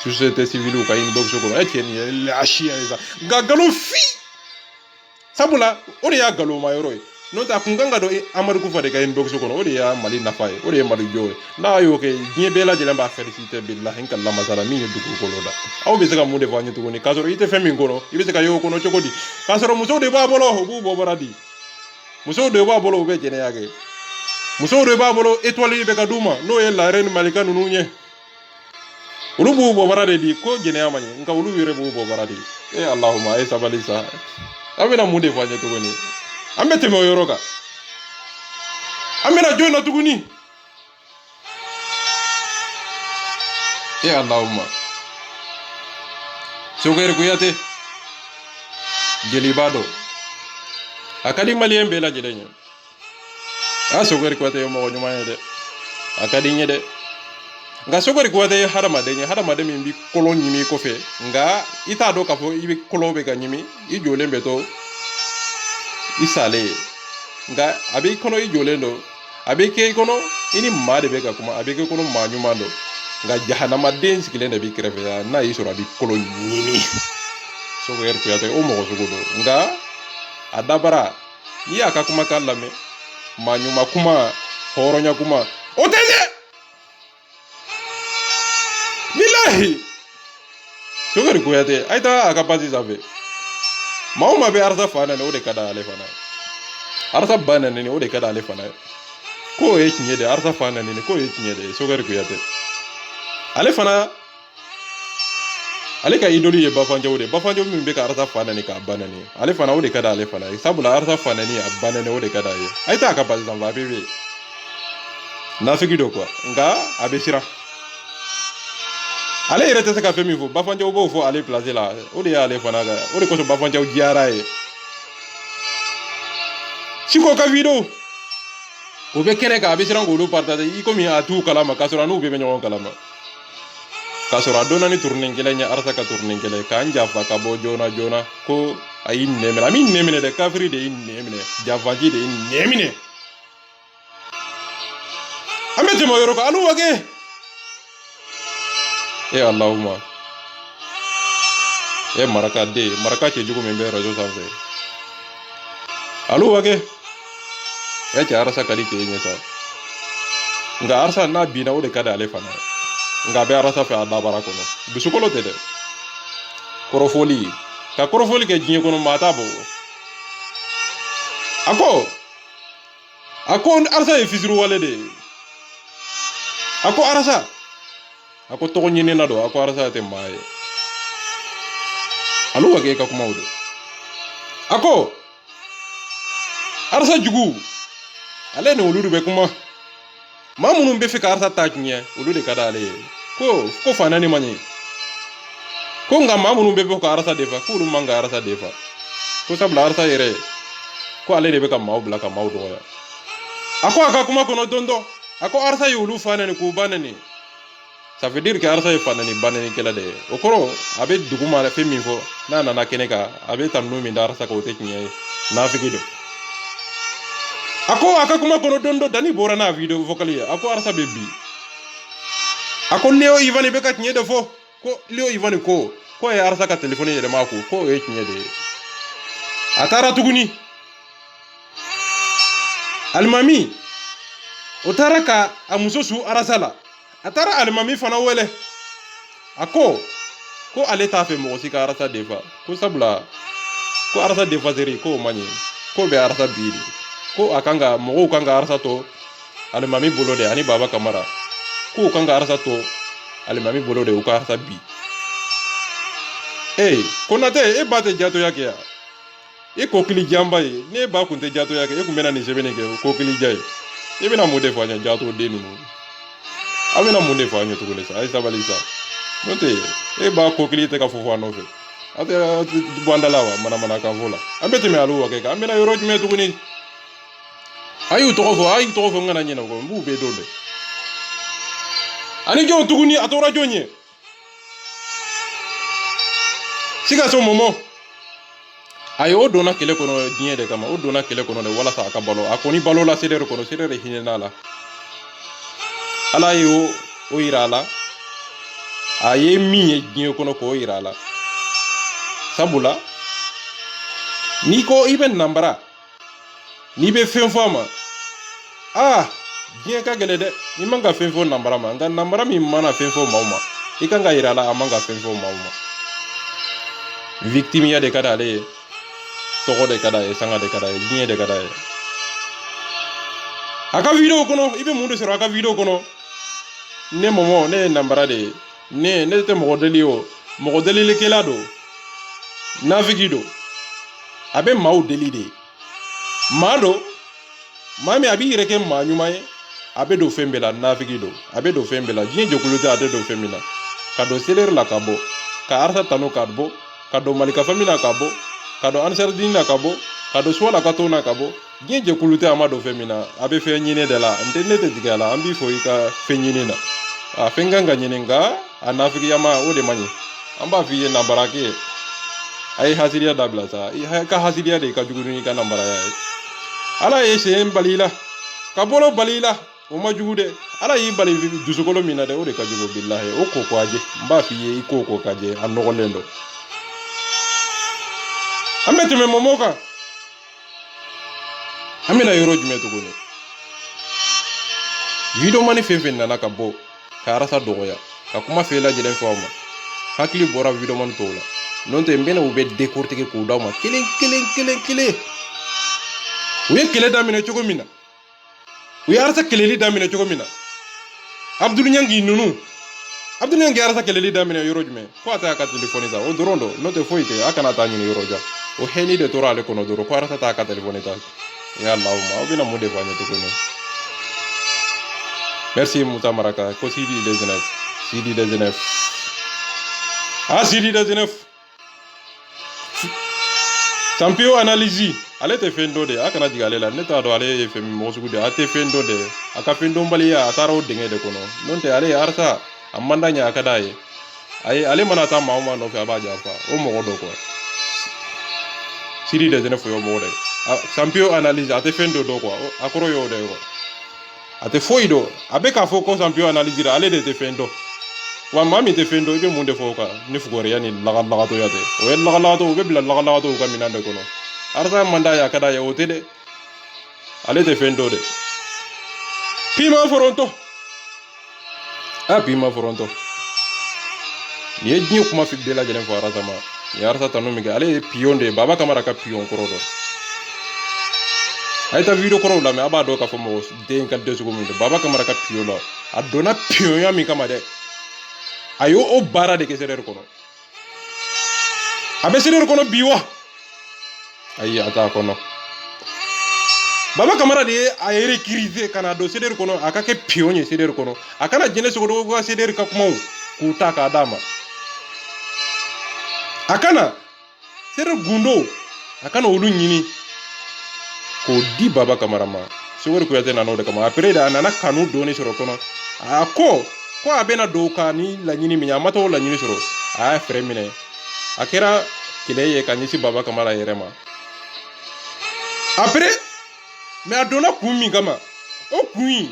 société civile ka inbox ko e tieni la chia esa gagalo fi sabula ori ya galo mayoro no ta kunganga do amadu ku fade ka inbox ko ori ya mali nafa e ori ya madu joy na yo ke nie bela jela ba féliciter billahi in kala masala mi du ko loda aw be se ka mu de fanyi to ni kasoro ite femi ngono ibe se ka yo ko no chokodi kasoro muso de ba bolo bu bo baradi muso de ba bolo be jene yake muso de ba bolo étoile be ka duma no ye la reine malika nunu nye ulu bu bo barade di ko jene amanye nka ulu yere bu bo baradi e allahumma ay sabalisa amena mu de fanyi to ni amete mo yoroka amena jona tuguni e allahumma sogere kuyate jelibado akadi malien bela jelenya a sogere kuyate mo nyuma de akadi nyede nga sogere kuyate harama de min bi kolon nyimi ko fe nga ita do ka fo ibi kolobe ga nyimi i jolembe to isale nga abe kono i jolendo abe ke kono ini made be ka kuma abe ke kono manyuma do nga jahanama den sikilende bi kreve ya na isoro abi kolo nyimi so wer ko yate o mo so godo nga adabara ni aka kuma kallame manyuma kuma horonya kuma otende billahi so wer ko yate aita aka pasi sabe mauma be arsa fana ne o de kada ale fana arsa bana ne o de kada ale fana ko e kinye de arsa fana ne ko e kinye de so wer ko yate ale fana ale ka idoli ye bafanjo min be ka arsa fana ni ka banani ale fana o de kada ale fana sabula arsa fana ni abanane o de kada ye aita ka bazi zamba bebe nafiki do quoi nga abesira ale irete se ka femi fo bafanjo bo fo ale placer la o de ale fana ga o de ko so bafanjo giara ye siko ka video o be kene ka abesira ngolo partager i komi atu kalama kasura no be be nyon kalama kasura dona ni tournen gelenya arsa ka tournen gele ka njafa ka bo jona ko ayin nemene amin nemene de kafri de in nemene jafaji de in nemene amete mo yoroko alu wage e allahumma e maraka che jugo membe rajo sanse alu wage e cha arsa kali ke nyesa nga arsa na bina o de kada ale fana nga be arasa fe adabara kono bisukolo tede korofoli ke jinye kono mata bo ako arsa e fisiru wale de ako arasa ako to nyine na do ako arasa te maye alu wage ka kuma wudo ako arsa jugu ale ne oludu be kuma mamunu be fe ka arsa tajnya olude kada ale ko fana ni manye ko nga mamunu be ko arasa defa ko lu manga arasa defa ko sabla arasa yere ko ale de be ka maw bla ka maw do ya ako aka kuma kono dondo ako arasa yulu fana ni ko banani ça veut dire que arasa e fana ni banani kala de okoro abe duguma la femi fo na keneka abe tamnu mi darasa ko teknya na fikido ako aka kuma kono dondo dani bora na video vocali ako arasa bebi ako leo ivani be ka tinye de fo ko leo ivani ko e arasa ka telefone yede mako ko e tinye de atara tuguni almami otaraka amusosu arasala atara almami fana wele ako ko ale ta fe mo sika arasa defa ko sabla ko arasa defa zeri ko mani ko be arasa biri ko akanga mo kanga arasa to almami bolode ani baba kamara ko kanga arasa to almami bolode o ka arasa bi konate e bate jato yake ya e kokili jamba ye ne ba kunte jato yake e kumena ni sebene ke kokili jay e bena mo defanya jato denu amena mo defanya to kolesa ay sabalisa note e ba kokili te ka fofo no fe ate bandalawa mana ka vola ambete me alu wake ka amena yoro me to kuni ayu to fo ngana nyina ko mbu be dole ani jo tuguni atora jonye siga so momo a ye o donna kɛlɛ kɔnɔ diɲɛ de kama o donna kɛlɛ kɔnɔ de walasa a ka balo a kɔni balola CDR kɔnɔ CDR hinɛna la ala ye o yira a la a ye min ye diɲɛ kɔnɔ k'o yira a la sabula n'i ko i bɛ nanbara n'i bɛ fɛn fɔ a ma diɲɛ ka gɛlɛ dɛ i man ka fɛn fɔ nanbara ma nka nanbara min mana fɛn fɔ maaw ma i kan ka yira a la a man ka fɛn fɔ maaw ma victimiya de ka di ale ye tɔgɔ de ka d'a ye sanga de ka d'a ye diɲɛ de ka d'a ye a ka video kɔnɔ i bɛ mun de sɔrɔ a ka video kɔnɔ ne mɔmɔ ne ye nanbara de ye ne tɛ mɔgɔ deli o mɔgɔ delilikɛla don nafiki don a bɛ maaw deli de maa don maa min a b'i yɛrɛ kɛ maa ɲuman ye a bɛ don fɛn bɛɛ la nafiki don a bɛ don fɛn bɛɛ la diɲɛ jɛkulu tɛ a tɛ don fɛn min na ka don CDR la ka bɔ ka arasa tanu ka bɔ ka don malika famille la ka bɔ ka don ansarudini na ka bɔ ka don suwala ka to na ka bɔ diɲɛ jɛkulu tɛ a ma don fɛn min na a bɛ fɛn ɲini de la ne tɛ jigin a la an b'i fɔ i ka fɛn ɲini na a fɛn kan ka ɲini nka a nafigiyama o de man ɲi an b'a f'i ye nanbarake ye a ye hasiriya dabila sa i ka hasiriya de ka jugu ni i ka nanbaraya ye ala ye sen bali i la ka bolo bali i la o ma jugu dɛ ala y'i bali dusukolo min na dɛ o de ka jugu bilahi o ko ko a jɛ n b'a f'i ye i ko ko ka jɛ a nɔgɔlen don an bɛ tɛmɛ mɔmɔ kan an bɛna yɔrɔ jumɛn tuguni video mani fɛn fɛn nana ka bɔ ka arasa dɔgɔya ka kuma fɛn lajɛlen fɔ aw ma hakili bɔra video mani tɔw la n'o tɛ n bɛna u bɛ décortiquer k'u d'aw ma kelen u ye kɛlɛ daminɛ cogo min na u ye arasa kɛlɛli daminɛ cogo min na Abdul Nyangi ninnu Abdul Nyangi arasa kɛlɛli daminɛ yɔrɔ jumɛn ko a tɛ a ka telefɔni ta o dɔrɔn don n'o tɛ foyi tɛ a kana taa ɲini yɔrɔ jan o hɛni de tora ale kɔnɔ dɔrɔn ko arasa t'a ka telefɔni ta ya Allah ma aw bɛna mun de fɔ an ye tuguni merci Musa Maraka ko Sidi de Genève Sidi de Genève Sidi de Genève champion analyse ale tɛ fɛn dɔ de a kana jigin ale la ne t'a dɔn ale ye fɛn min mɔgɔ sugu de a tɛ fɛn dɔ de a ka fɛn dɔnbaliya a taara o dingɛ de kɔnɔ n'o tɛ ale ye arasa a man da ɲɛ a ka d'a ye ayi ale mana taa maa o maa nɔfɛ a b'a janfa o mɔgɔ dɔ quoi Sidi de Genève o mɔgɔ dɛ champion analyse a tɛ fɛn dɔ dɔn quoi a kɔrɔ y'o de ye quoi a tɛ foyi dɔn a bɛ k'a fɔ ko champion analyse la ale de tɛ fɛn dɔn wa maa min tɛ fɛn dɔn i bɛ mun de fɔ o kan ni fugɔriya ni lagalagatoya tɛ o ye lagalagato o bɛ bila lagalagatow ka minɛn de kɔnɔ arasa man d'a ye a ka d'a ye o tɛ dɛ ale tɛ fɛn dɔn dɛ Pima Foronto Pima Foronto nin ye diɲɛ kuma bɛɛ lajɛlen fɔ arasa ma nin ye arasa tanu min kɛ ale ye pion de ye Baba Kamara ka pion kɔrɔ dɔn a ye taa video kɔrɔw lamɛn a b'a dɔn k'a fɔ mɔgɔ den ka dɛsɛ cogo min don Baba Kamara ka pion la a donna pionya min kama dɛ a y'o o baara de kɛ CDR kɔnɔ a bɛ CDR kɔnɔ bi wa ayi a t'a kɔnɔ Baba Kamara de ye a ye recruter ka na don CDR kɔnɔ a ka kɛ pion ye CDR kɔnɔ a kana jɛnɛ sogo ka CDR ka kumaw k'u ta k'a d'a ma a kana CDR gundo a kana olu ɲini k'o di Baba Kamara ma Sogori Kuyate nana o de kama après de a nana kanu dɔɔni sɔrɔ kɔnɔ a ko a bɛna don ka ni laɲini min a ma t'o laɲini sɔrɔ a y'a fɛrɛ minɛ a kɛra kɛlɛ ye ka ɲɛsin Baba Kamara yɛrɛ ma après mais a donna kun min kama o kun in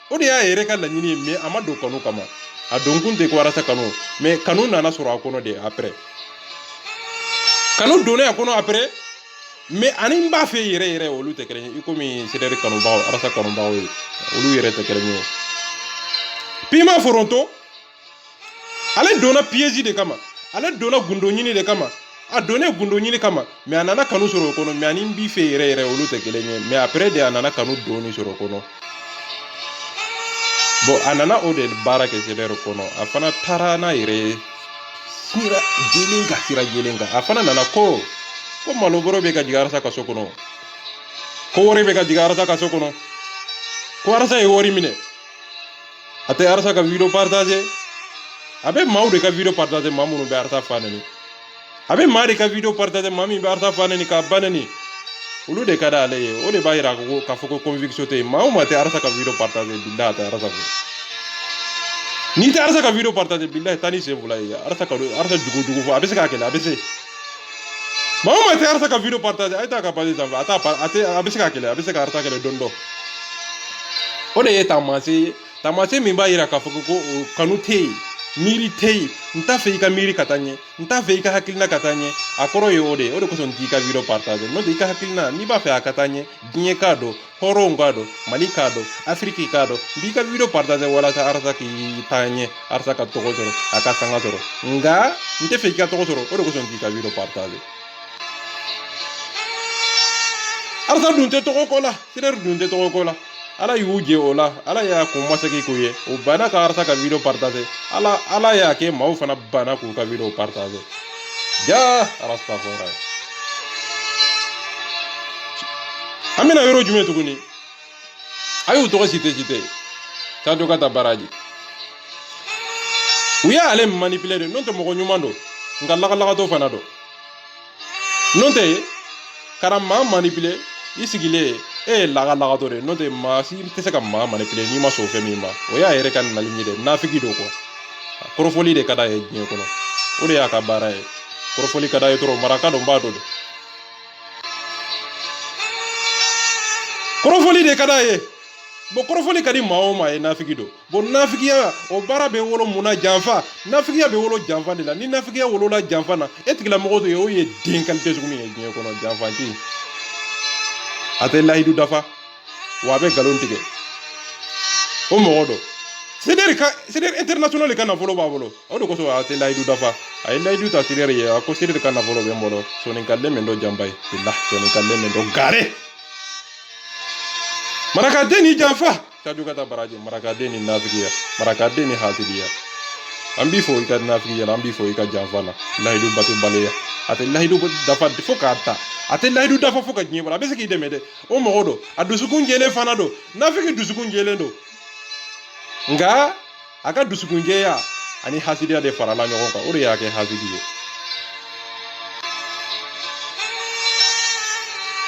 o de y'a yɛrɛ ka laɲini ye mais a ma don kanu kama a don kun tɛ ko arasa kanu mais kanu nana sɔrɔ a kɔnɔ de après kanu donna a kɔnɔ après mais ani n b'a fɛ yɛrɛ olu tɛ kelen ye i komi CDR kanubagaw arasa kanubagaw ye olu yɛrɛ tɛ kelen ye Pima Foronto ale donna piège de kama ale donna gundo ɲini de kama a donné gundo ɲini kama mais a nana kanu sɔrɔ o kɔnɔ mais ani n b'i fɛ yɛrɛ olu tɛ kelen ye mais après de a nana kanu dɔɔni sɔrɔ o kɔnɔ bon a nana o de baara kɛ CDR kɔnɔ a fana taara n'a yɛrɛ ye sira jɛlen kan a fana nana ko malobɔrɔ bɛ ka jigin arasa ka so kɔnɔ ko wari bɛ ka jigin arasa ka so kɔnɔ ko arasa ye wari minɛ a tɛ arasa ka video partager a bɛ maaw de ka video partager maa minnu bɛ arasa fa nɛni a bɛ maa de ka video partager maa min bɛ arasa fa nɛni k'a ba nɛni olu de ka di ale ye o de b'a yira k'a fɔ ko conviction tɛ yen maa o maa tɛ arasa ka video partager bilahi a tɛ arasa fɛ n'i tɛ arasa ka video partager bilahi taa ni sen fila ye arasa jugu fɔ a bɛ se k'a kɛlɛ a bɛ se Mama te arsa ka video partage ay ta ka partage ata ate abise ka arta kele dondo o de ye tamase min b'a yira k'a fɔ ko kanu tɛ yen miiri tɛ yen n t'a fɛ i ka miiri ka taa ɲɛ n t'a fɛ i ka hakilina ka taa ɲɛ a kɔrɔ ye o de kosɔn n t'i ka video partage n'o tɛ i ka hakilina n'i b'a fɛ a ka taa ɲɛ diɲɛ k'a dɔn hɔrɔnw k'a dɔn mali k'a dɔn afiriki k'a dɔn n b'i ka video partage walasa arasa k'i taa ɲɛ arasa ka tɔgɔ sɔrɔ a ka sanga sɔrɔ nka n tɛ fɛ i ka tɔgɔ sɔrɔ o de kosɔn n t'i ka video partage arasa dun tɛ tɔgɔ kɔ la sirɛri dun tɛ tɔgɔ kɔ la ala y'u jɛ o la ala y'a kun masakɛ ko ye o banna ka arasa ka video partage ala y'a kɛ maaw fana banna k'u ka video partage ja arasta fɔra an bɛna yɔrɔ jumɛn tuguni a y'u tɔgɔ cite Sadio Kata Baraji u y'ale manipuler de n'o tɛ mɔgɔ ɲuman don nka lagalagatɔ fana don n'o tɛ kana maa manipuler i sigilen e lagalagatɔ de n'o tɛ maa si tɛ se ka maa manipuler n'i ma sɔn fɛn min ma o y'a yɛrɛ ka nali ye dɛ nafigi don quoi kɔrɔfɔli de ka d'a ye diɲɛ kɔnɔ o de y'a ka baara ye kɔrɔfɔli ka d'a ye dɔrɔn maraka dɔn b'a dɔn de kɔrɔfɔli de ka d'a ye bon kɔrɔfɔli ka di maa o maa ye nafigi don bon nafigiya o baara bɛ wolo mun na janfa nafigiya bɛ wolo janfa de la ni nafigiya wolola janfa na e tigilamɔgɔ to ye o ye den qualité sugu min ye diɲɛ kɔnɔ janfanci a tɛ layidu dafa wa a bɛ nkalon tigɛ o mɔgɔ dɔ CDR international ka nafolo b'a bolo o de kosɔn a tɛ layidu dafa a ye layidu ta CDR ye a ko CDR ka nafolo bɛ n bolo sonikale min dɔ janba ye sonikale min dɔ gare marakaden ni janfa Sadio Kata Baraji marakaden ni nafigiya marakaden ni hasidiya an b'i fɔ i ka nafigiya la an b'i fɔ i ka janfa la layidu bato baleya a tɛ layidu dafa fo k'a ta a tɛ layidu dafa fo ka diɲɛ bolo a bɛ se k'i dɛmɛ dɛ o mɔgɔ don a dusukun jɛlen fana don nafigi dusukun jɛlen don nka a ka dusukun jɛya ani hasidiya de farala ɲɔgɔn kan o de y'a kɛ hasidi ye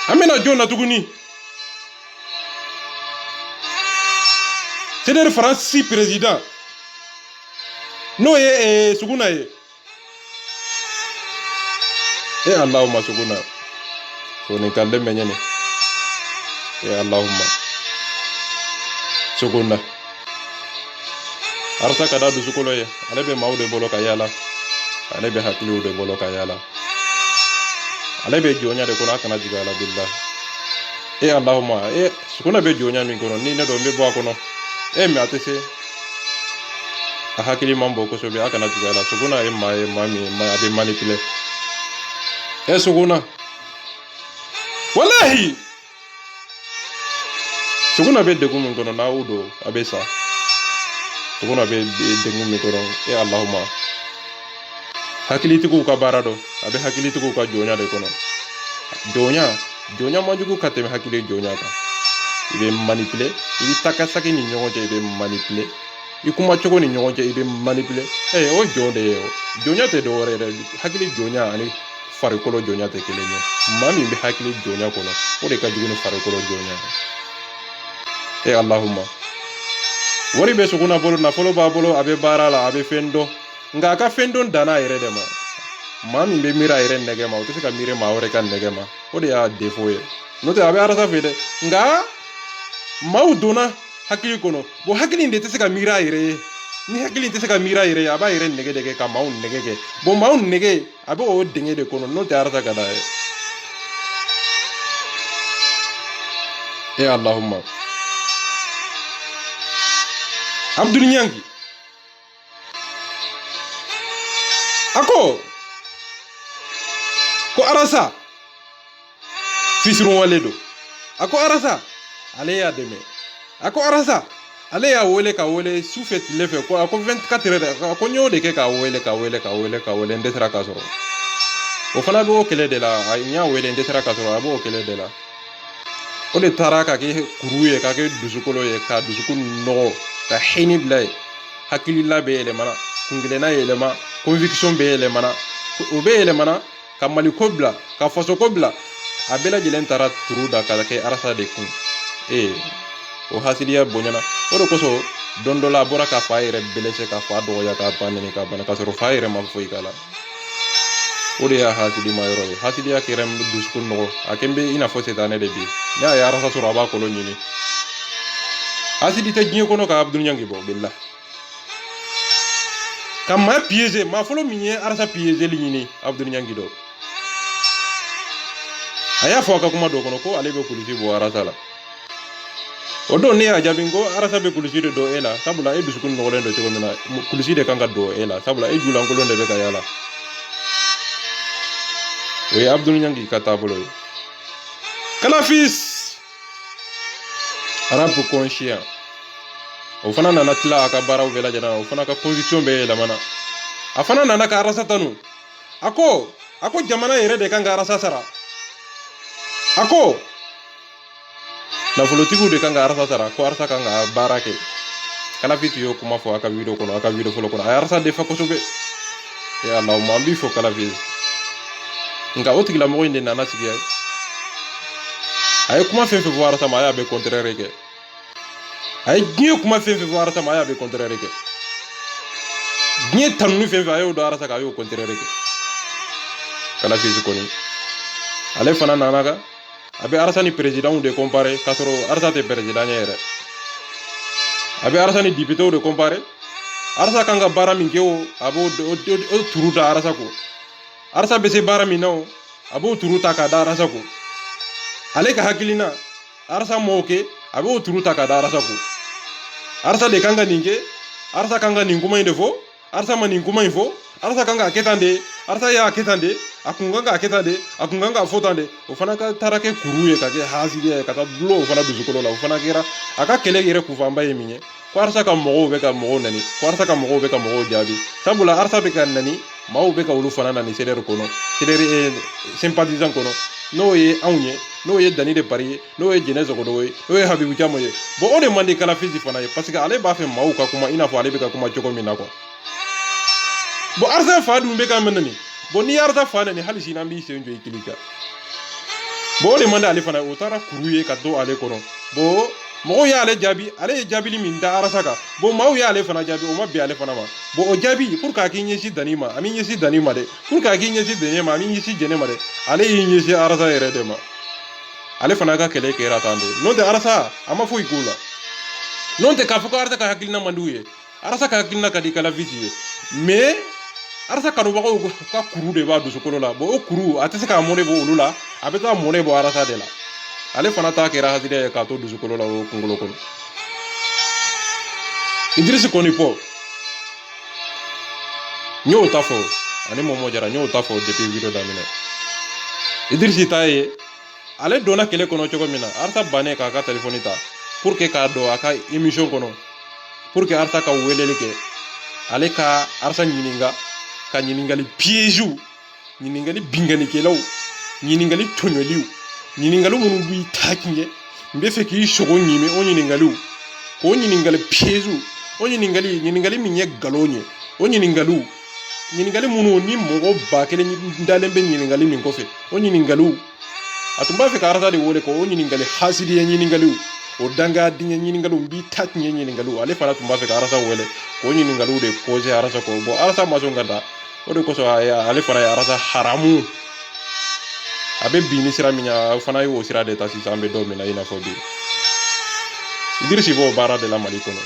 an bɛna jɔn na tuguni CDR Faransi président n'o ye Suguna ye Allahumma Suguna sonikale menyene Allahumma Suguna arsa kada dusukolo ye ale bɛ maaw de bolo ka yala ale bɛ hakiliw de bolo ka yala ale bɛ jɔnya de kɔnɔ a kana jigin ala billah Allahumma Suguna bɛ jɔnya min kɔnɔ ni ne dɔn n bɛ bɔ a kɔnɔ mais a tɛ se a hakili man bon kosɛbɛ a kana jigin ala Suguna ye maa ye maa min a bɛ manipuler Suguna wallahi Suguna bɛ degun min kɔnɔ n'a y'o don a bɛ sa Suguna bɛ degun min kɔnɔ Allahumma hakilitigiw ka baara dɔn a bɛ hakilitigiw ka jɔnya de kɔnɔ jɔnya man jugu ka tɛmɛ hakili jɔnya kan i bɛ manipuler i bɛ takasaki ni ɲɔgɔn cɛ i bɛ manipuler i kuma cogo ni ɲɔgɔn cɛ i bɛ manipuler o jɔn de ye o jɔnya tɛ dɔwɛrɛ ye dɛ hakili jɔnya ani farikolo jɔnya tɛ kelen ye maa min bɛ hakili jɔnya kɔnɔ o de ka jugu ni farikolo jɔnya ye Allahumma wari bɛ Suguna bolo nafolo b'a bolo a bɛ baara la a bɛ fɛn dɔn nka a ka fɛn dɔn danna a yɛrɛ de ma maa min bɛ miiri a yɛrɛ nɛgɛ ma o tɛ se ka miiri maa wɛrɛ ka nɛgɛ ma o de y'a défaut ye n'o tɛ a bɛ arasa fɛ dɛ nka maaw donna hakili kɔnɔ bon hakili in de tɛ se ka miiri a yɛrɛ ye ni hakili in tɛ se ka miiri a yɛrɛ ye a b'a yɛrɛ nɛgɛ de kɛ ka maaw nɛgɛ kɛ bon maaw nɛgɛ a bɛ o dingɛ de kɔnɔ n'o tɛ arasa ka d'a ye Allahumma Abdul Nyangi ako ko arasa fisirun wale do ako arasa ale y'a dɛmɛ ako arasa ale y'a wele ka wele sufɛ tile fɛ ko ako 24 heures ako n y'o de kɛ ka wele n dɛsɛra ka sɔrɔ o fana bɛ o kɛlɛ de la n y'a wele n dɛsɛra ka sɔrɔ a b'o kɛlɛ de la o de taara ka kɛ kuru ye ka kɛ dusukolo ye ka dusukun nɔgɔ ka hɛni bila ye hakilila bɛ yɛlɛmana kungilenna yɛlɛma conviction bɛ yɛlɛmana o bɛ yɛlɛmana ka maliko bila ka fasoko bila a bɛɛ lajɛlen taara turu da ka kɛ arasa de kun o hasidiya bonyana o de kosɔn don dɔ la a bɔra ka fa yɛrɛ belese ka fa dɔgɔya ka ba nɛni ka bana ka sɔrɔ fa yɛrɛ ma foyi k'a la o de y'a hasidi ma yɔrɔ ye hasidiya kɛra dusukun nɔgɔ a kɛ n bɛ i n'a fɔ setanɛ de bi n'a ye arasa sɔrɔ a b'a kolo ɲini hasidi tɛ diɲɛ kɔnɔ ka Abdul Ɲangi bɔ billah ka maa piéger maa fɔlɔ min ye arasa piégeli ɲini Abdul Ɲangi dɔ a y'a fɔ a ka kuma dɔ kɔnɔ ko ale bɛ kulusi bɔ arasa la o don ne y'a jaabi ko arasa bɛ kulusi de don e la sabula e dusukun nɔgɔlen don cogo min na kulusi de kan ka don e la sabula e julankolon de bɛ ka yaala o ye Abdul Ɲangi ka taabolo ye Kalafis arabe conscient o fana nana tila a ka baaraw bɛɛ lajɛlen na o fana ka position bɛɛ yɛlɛmana a fana nana ka arasa tanu a ko jamana yɛrɛ de kan ka arasa sara a ko nafolotigiw de kan ka arasa sara ko arasa kan ka baara kɛ Kalafis y'o kuma fɔ a ka video kɔnɔ a ka video fɔlɔ kɔnɔ a ye arasa defa kosɛbɛ Allahumma an b'i fɔ Kalafis nka o tigilamɔgɔ in de nana sigi a ye kuma fɛn fɛn fɔ arasa ma a y'a bɛ contraire kɛ a ye diɲɛ kuma fɛn fɛn fɔ arasa ma a y'a bɛ contraire kɛ diɲɛ tanuni fɛn fɛn a y'o dɔn arasa kan a y'o contraire kɛ Kalafis kɔni ale fana nana kan a bɛ arasa ni présidentw de comparer k'a sɔrɔ arasa tɛ président ye yɛrɛ a bɛ arasa ni députéw de comparer arasa kan ka baara min kɛ o a b'o turu da arasa ko arasa bɛ se baara min na o a b'o turu ta k'a da arasa ko ale ka hakilina arasa m'o kɛ a b'o turu ta k'a da arasa ko arasa de kan ka nin kɛ arasa kan ka nin kuma in de fɔ arasa ma nin kuma in fɔ arasa kan k'a kɛ tan de arasa y'a kɛ tan de a kun kan k'a kɛ tan de a kun kan k'a fɔ tan de o fana ka taara kɛ kuru ye ka kɛ hasidiya ye ka taa dulon o fana dusukolo la o fana kɛra a ka kɛlɛ yɛrɛ kunfanba ye min ye ko arasa ka mɔgɔw bɛ ka mɔgɔw nani ko arasa ka mɔgɔw bɛ ka mɔgɔw jaabi sabula arasa bɛ ka nani maaw bɛ ka olu fana nani CDR kɔnɔ CDR sympathisant kɔnɔ n'o ye anw ye n'o ye Dani de Bari ye n'o ye Jɛnɛ Zogodo ye n'o ye Habibu Jamo ye bon o de man di Kalafis fana ye parce que ale b'a fɛ maaw ka kuma i n'a fɔ ale bɛ ka kuma cogo min na quoi bon arasa fa dun bɛ ka mɛn nani bon n'i ye arasa fa nani hali sini an b'i sen jɔ i kili kan bon o de man di ale fana ye o taara kuru ye ka to ale kɔnɔ bon mɔgɔw y'ale jaabi ale ye jaabili min da arasa kan bon maaw y'ale fana jaabi o ma bɛn ale fana ma bon o jaabi pour que k'i ɲɛsin Dani ma a m'i ɲɛsin Dani ma dɛ pour que k'i ɲɛsin Dani ma a m'i ɲɛsin Jɛnɛ ma dɛ ale y'i ɲɛsin arasa yɛrɛ de ma ale fana ka kɛlɛ kɛra tan de n'o tɛ arasa a ma foyi k'o la n'o tɛ k'a fɔ ko arasa ka hakilina man d'u ye arasa ka hakilina ka di Kalafis ye mais arasa kanubagaw ka kuru de b'a dusukolo la bon o kuru a tɛ se k'a mɔne bɔ olu la a bɛ taa mɔne bɔ arasa de la ale fana ta kɛra hasidiya ye k'a to dusukolo la o kunkolo kɔnɔ Idrisi kɔni Paul n y'o ta fɔ ani Momo Jara n y'o ta fɔ depuis video daminɛ Idrisi ta ye ale donna kɛlɛ kɔnɔ cogo min na arasa bannen k'a ka téléphone ta pour que k'a dɔn a ka émission kɔnɔ pour que arasa ka weleli kɛ ale ka arasa ɲininka ka ɲininkali piège ɲininkali binganikɛlaw ɲininkali tɔɲɔliw ɲininkali minnu b'i ta tiɲɛ n bɛ fɛ k'i sogo ɲimi o ɲininkaliw k'o ɲininkali piège o ɲininkali min ye nkalon ye o ɲininkali minnu ni mɔgɔ 1000 dalen bɛ ɲininkali min kɔfɛ o ɲininkaliw a tun b'a fɛ ka arasa de wele k'o ɲininkali hasidiya ɲininkaliw o dangadenya ɲininkaliw n b'i ta tiɲɛ ɲininkaliw ale fana tun b'a fɛ ka arasa wele k'o ɲininkaliw de poser arasa kɔ bon arasa ma sɔn ka da o de kosɔn ale fana ye arasa haramu a bɛ bi ni sira min o fana y'o sira de ta sisan an bɛ don min na i n'a fɔ bi Idrisi b'o baara de la Mali kɔnɔ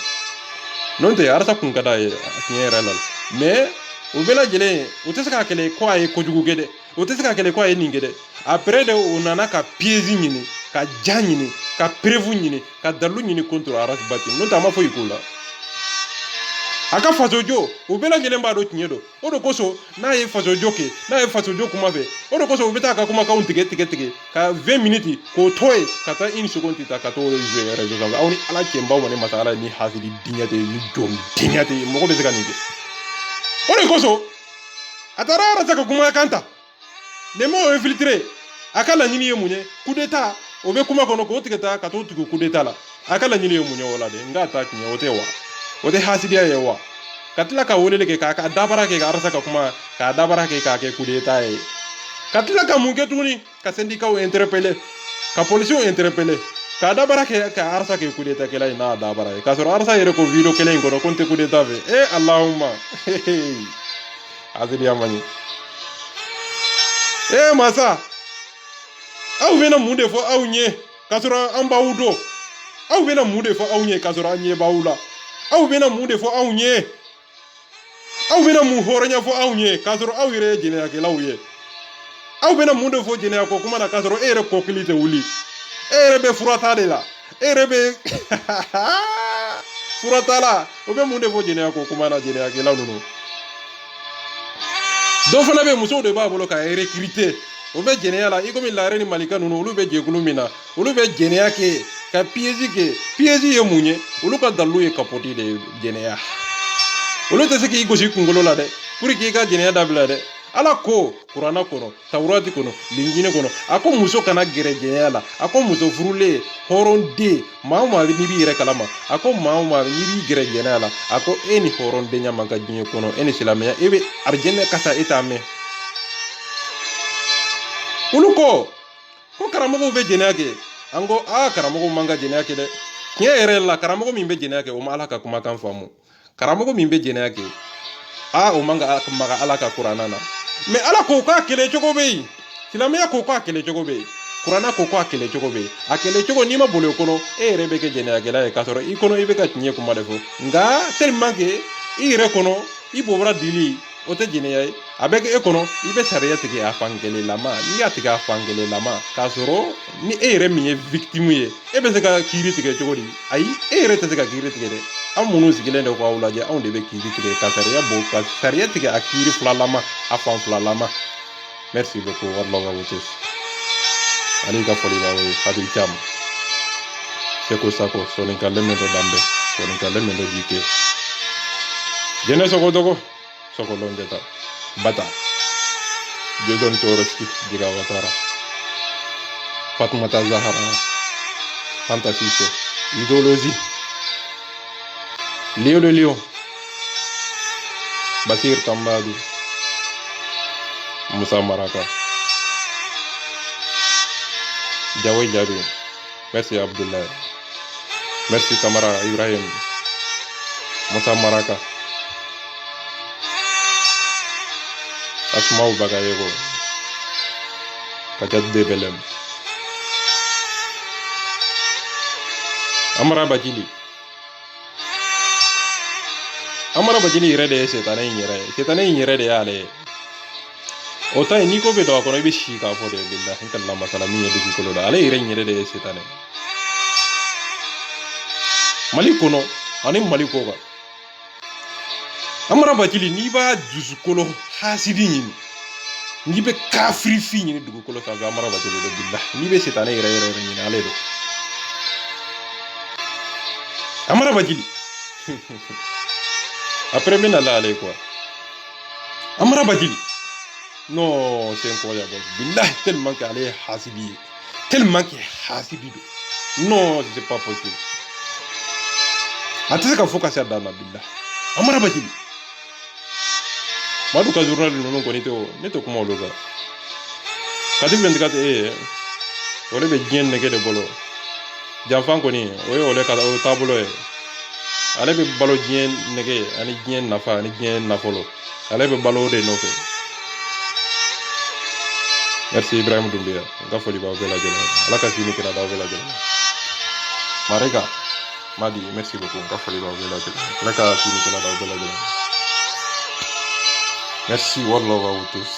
n'o tɛ arasa kun ka d'a ye tiɲɛ yɛrɛ la mais o bɛɛ lajɛlen o tɛ se ka kɛlɛ ko a ye kojugu kɛ dɛ o tɛ se ka kɛlɛ ko a ye nin kɛ dɛ après de o nana ka piège ɲini ka ja ɲini ka preuve ɲini ka dalilu ɲini contre arasa bati n'o tɛ a ma foyi k'o la a ka fasojɔ o bɛɛ lajɛlen b'a dɔn tiɲɛ don o de kosɔn n'a ye fasojɔ kɛ n'a ye fasojɔ kuma fɛ o de kosɔn u bɛ taa ka kumakanw tigɛ ka 20 minutes k'o to yen ka taa 1 seconde ta ka t'o jouer réseau sanfɛ aw ni ala cɛnbaw ma ne masa ala ni hasidi diɲɛ tɛ ni jɔn diɲɛ tɛ mɔgɔ bɛ se ka nin kɛ o de kosɔn a taara arasa ka kumakan ta les mots infiltrés a ka laɲini ye mun ye coup d'état o bɛ kuma kɔnɔ k'o tigɛ ta ka t'o tugu coup d'état la a ka laɲini ye mun ye o la de n k'a ta tiɲɛ o tɛ wa o tɛ hasidiya ye wa ka tila ka weleli kɛ k'a dabara kɛ ka arasa ka kuma k'a dabara kɛ k'a kɛ coup d'état ye ka tila ka mun kɛ tuguni ka syndicats interpeller ka policiers interpeller k'a dabara kɛ ka arasa kɛ coup d'état kɛla ye n'a dabara ye k'a sɔrɔ arasa yɛrɛ ko video kelen in kɔnɔ ko n tɛ coup d'état fɛ Allahumma hasidiya man ɲi masa aw bena mun de fɔ aw ɲɛ k'a sɔrɔ an b'aw dɔn aw bena mun de fɔ aw ɲɛ k'a sɔrɔ an ɲɛ b'aw la aw bena mun de fɔ aw ɲɛ aw bena mun hɔrɔnya fɔ aw ɲɛ k'a sɔrɔ aw yɛrɛ ye jɛnɛyakɛlaw ye aw bena mun de fɔ jɛnɛya kɔ kuma na k'a sɔrɔ e yɛrɛ kɔkili tɛ wuli e yɛrɛ bɛ furata de la e yɛrɛ bɛ furata la o bɛ mun de fɔ jɛnɛya kɔ kuma na jɛnɛyakɛlaw ninnu dɔ fana bɛ musow de b'a bolo ka recruter o bɛ jɛnɛya la i komi Lare ni Malika ninnu olu bɛ jɛkulu min na olu bɛ jɛnɛya kɛ ka piège kɛ piège ye mun ye olu ka dalilu ye kapoti de ye jɛnɛya olu tɛ se k'i gosi kunkolo la dɛ pour que i ka jɛnɛya dabila dɛ ala ko kuranna kɔnɔ tawurati kɔnɔ linjini kɔnɔ a ko muso kana gɛrɛ jɛnɛya la a ko muso furulen hɔrɔnden maa o maa n'i b'i yɛrɛ kalama a ko maa o maa n'i b'i gɛrɛ jɛnɛya la a ko e ni hɔrɔndenya man ka diɲɛ kɔnɔ e ni silamɛya e bɛ arijɛnɛ kasa e t'a mɛn olu ko karamɔgɔw bɛ jɛnɛya kɛ an ko karamɔgɔw man ka jɛnɛya kɛ dɛ tiɲɛ yɛrɛ la karamɔgɔ min bɛ jɛnɛya kɛ o ma ala ka kumakan faamu karamɔgɔ min bɛ jɛnɛya kɛ o man ka maga ala ka kuranna na mais ala ko k'a kɛlɛ cogo bɛ yen silamɛya ko k'a kɛlɛ cogo bɛ yen kuranna ko k'a kɛlɛ cogo bɛ yen a kɛlɛ cogo n'i ma boli o kɔnɔ e yɛrɛ bɛ kɛ jɛnɛyakɛla ye k'a sɔrɔ i kɔnɔ i bɛ ka tiɲɛ kuma de fɔ nka tellement que i yɛrɛ kɔnɔ i bɔbɔra dili o tɛ jɛnɛya ye a bɛ kɛ e kɔnɔ i bɛ sariya tigɛ a fankelelama n'i y'a tigɛ a fankelelama k'a sɔrɔ ni e yɛrɛ min ye victime ye e bɛ se ka kiiri tigɛ cogo di ayi e yɛrɛ tɛ se ka kiiri tigɛ dɛ an minnu sigilen de k'aw lajɛ anw de bɛ kiiri tigɛ ka sariya bɔ ka sariya tigɛ a kiiri filalama a fan filalama merci beaucoup wallahu wutus ale ka foli b'aw ye hadi jam seko sako soninka lemme dɔ danbe soninka lemme dɔ jike jene sogodogo sokolon jeta bata Jason Toroski Jira Watara Fatmata Zahara Fantasise Idéologie Léo le Lion Basir Tambadou Moussa Maraka Jawai Jabi merci Abdullah merci Kamara Ibrahim Moussa Maraka Asmau Bagayego Kajat Belem Amara Bajili rede setane yere de ale o tay ni ko be do ko be shi ka fo de billahi kala masala mi yedi ko lo ale yere de setane malikono ani maliko ga Amara Bajili ni ba jusu kolo hasidi ñini ni be kafri fi ñini dugu kolo sa Amara Bajili do billah ni be setane yere ñini ale do Amara Bajili après mina la ale quoi Amara Bajili non c'est incroyable billah tellement que ale hasidi do non c'est pas possible atese ka foka dans la billah Amara Bajili Madu ka journal non ko ne to kuma loga kadi ben digate ole be jien nege de bolo janfan ko ni ole ka o tabulo ale be balo jien nege ani jien nafa ani jien nafolo ale be balo de no fe merci Ibrahim Doumbia nga foli ba bela jela ala ka sini kira da bela jela marega madi merci beaucoup nga foli ba bela jela ala ka sini kira da bela jela merci wallahu wa tous